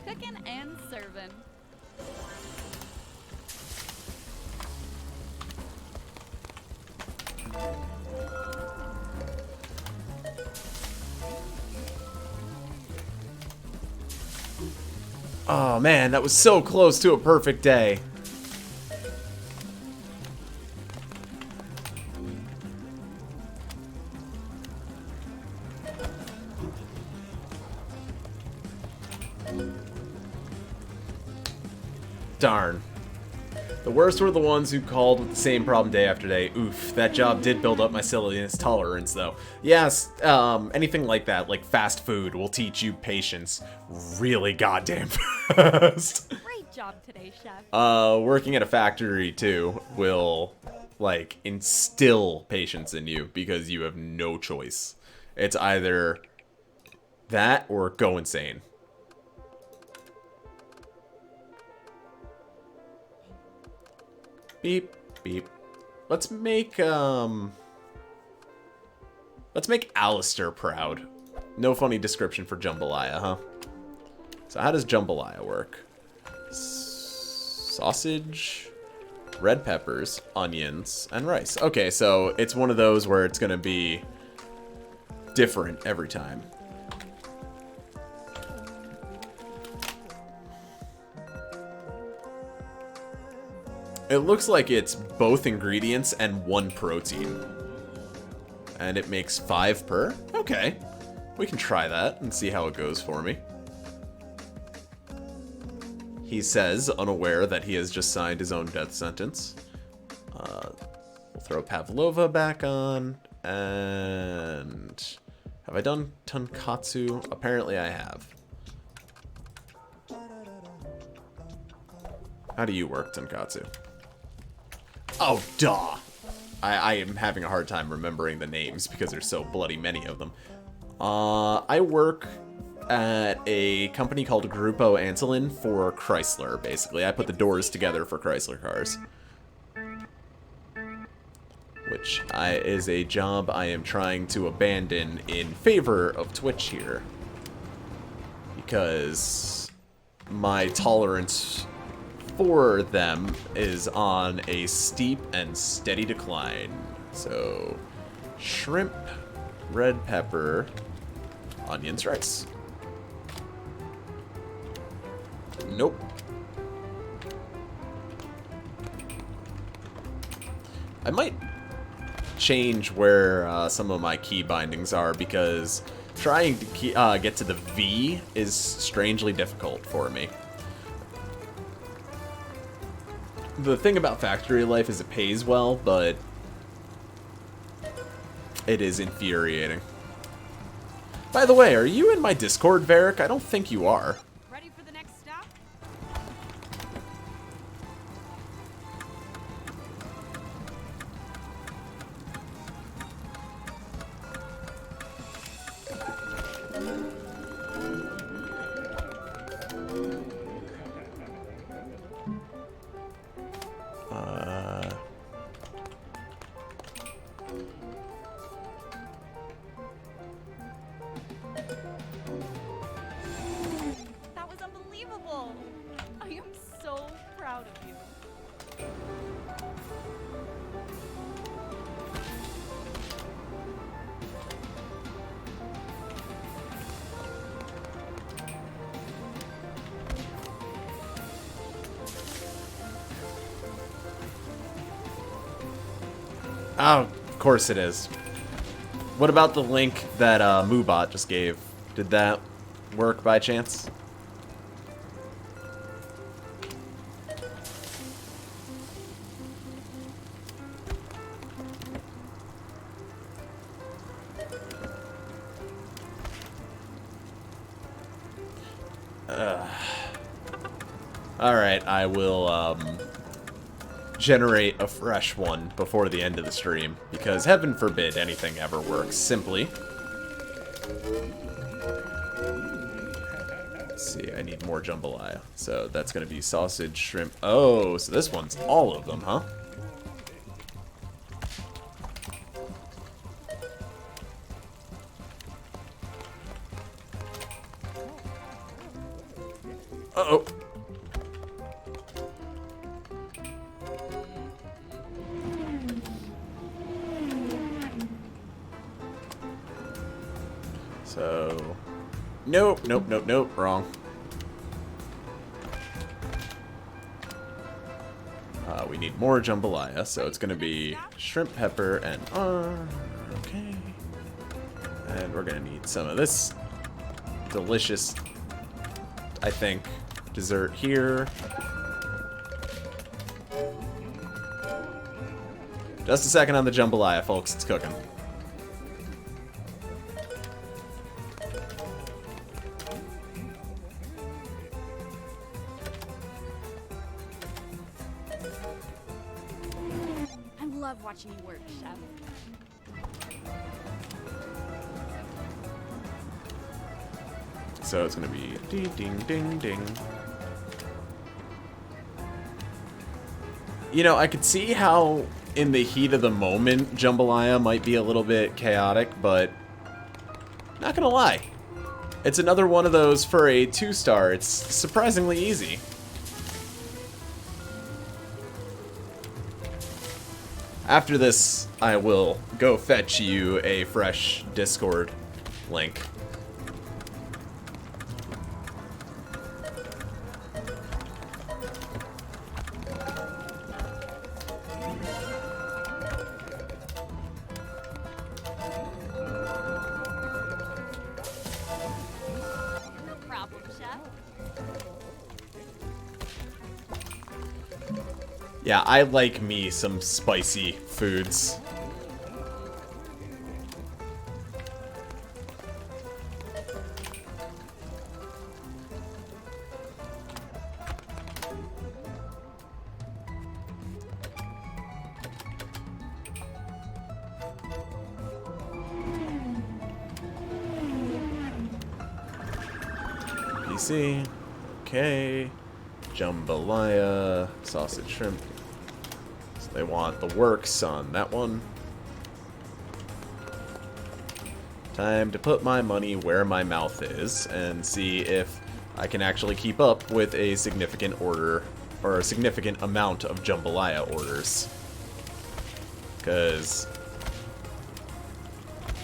Cooking and serving. Oh man, that was so close to a perfect day. Darn. The worst were the ones who called with the same problem day after day. Oof, that job did build up my silliness tolerance, though. Yes, anything like that, like fast food, will teach you patience really goddamn fast. Great job today, chef. Working at a factory, too, will, like, instill patience in you because you have no choice. It's either that or go insane. Beep, beep. Let's make Alistair proud. No funny description for jambalaya, huh? So how does jambalaya work? Sausage, red peppers, onions, and rice. Okay, so it's one of those where it's gonna be different every time. It looks like it's both ingredients and 1 protein. And it makes 5 per? Okay. We can try that and see how it goes for me. He says, unaware that he has just signed his own death sentence. We'll throw Pavlova back on. And... have I done tonkatsu? Apparently I have. How do you work tonkatsu? Oh, duh. I am having a hard time remembering the names because there's so bloody many of them. I work at a company called Grupo Antolin for Chrysler, basically. I put the doors together for Chrysler cars. Which is a job I am trying to abandon in favor of Twitch here. Because my tolerance for them is on a steep and steady decline. So, shrimp, red pepper, onions, rice. Nope. I might change where some of my key bindings are because trying to get to the V is strangely difficult for me. The thing about factory life is it pays well, but it is infuriating. By the way, are you in my Discord, Varric? I don't think you are. Ready for the next stop? That was unbelievable. I am so proud of you. Oh, of course it is. What about the link that Moobot just gave? Did that work by chance? Alright, I will generate a fresh one before the end of the stream, because heaven forbid anything ever works. Simply. Let's see, I need more jambalaya. So that's going to be sausage, shrimp. Oh, so this one's all of them, huh? Uh-oh. So, nope, nope, nope, nope, wrong. We need more jambalaya, so it's gonna be shrimp, pepper, and okay. And we're gonna need some of this delicious, I think, dessert here. Just a second on the jambalaya, folks. It's cooking. I love watching you work, Chef. So it's gonna be ding, ding, ding, ding. You know, I could see how in the heat of the moment, jambalaya might be a little bit chaotic, but not gonna lie. It's another one of those for a 2-star. It's surprisingly easy. After this, I will go fetch you a fresh Discord link. No problem, Chef. Yeah, I like me some spicy foods. PC. Okay. Jambalaya. Sausage shrimp. So they want the works on that one. Time to put my money where my mouth is and see if I can actually keep up with a significant order or a significant amount of jambalaya orders. Because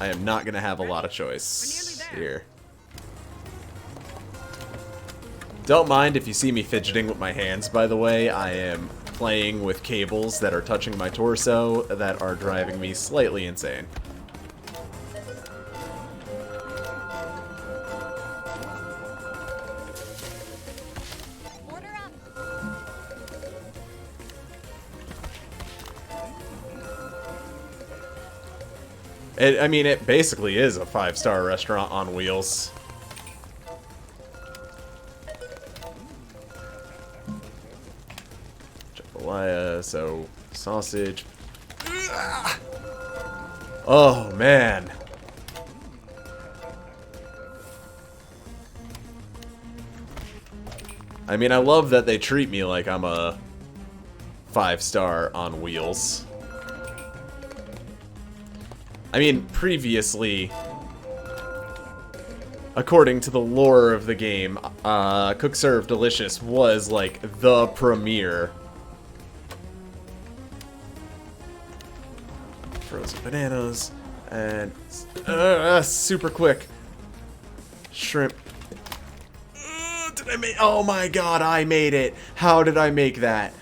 I am not going to have a lot of choice here. Don't mind if you see me fidgeting with my hands, by the way. I am playing with cables that are touching my torso that are driving me slightly insane. Order up. I mean, it basically is a 5-star restaurant on wheels. Jambalaya, so sausage. Oh, man. I mean, I love that they treat me like I'm a 5-star on wheels. I mean, previously, according to the lore of the game, Cook Serve Delicious was like the premier. Frozen bananas and super quick shrimp. Did I make? Oh my god, I made it! How did I make that?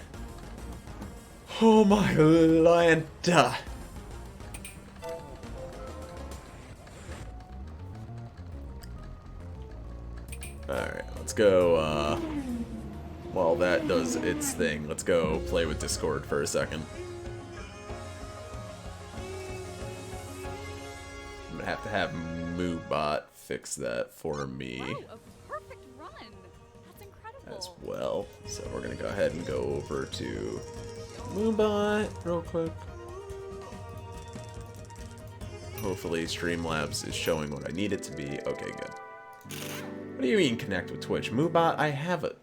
Oh my Lanta. Alright, let's go, while that does its thing, let's go play with Discord for a second. I'm gonna have to have Moobot fix that for me Wow, a perfect run. That's incredible. as well. So we're gonna go ahead and go over to Moobot real quick. Hopefully Streamlabs is showing what I need it to be. Okay, good. What do you mean connect with Twitch? Moobot, I have it.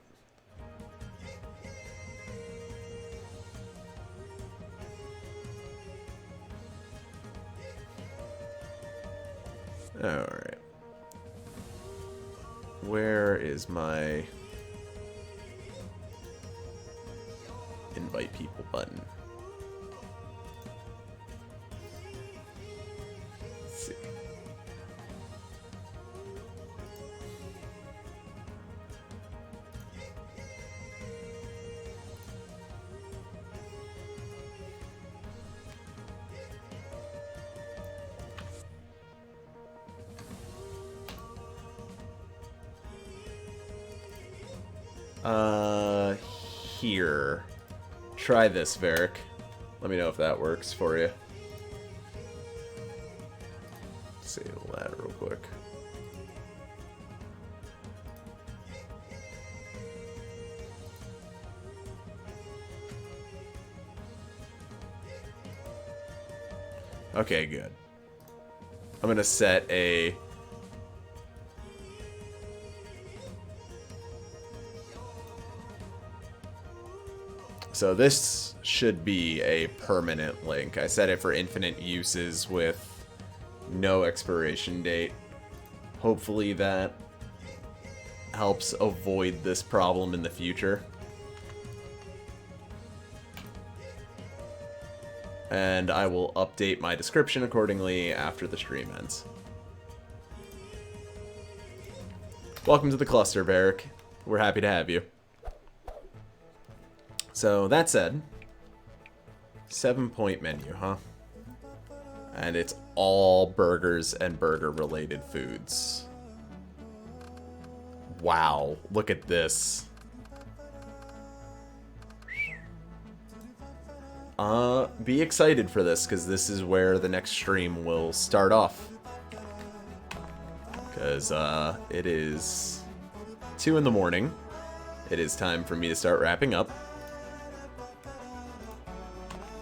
Alright. Where is my invite people button? Let's see. Here. Try this, Varric. Let me know if that works for you. Save that real quick. Okay, good. I'm gonna set a... So this should be a permanent link. I set it for infinite uses with no expiration date. Hopefully that helps avoid this problem in the future. And I will update my description accordingly after the stream ends. Welcome to the cluster, Varric. We're happy to have you. So, that said, 7-point menu, huh? And it's all burgers and burger-related foods. Wow, look at this. Be excited for this, because this is where the next stream will start off. Because, it is 2 in the morning. It is time for me to start wrapping up.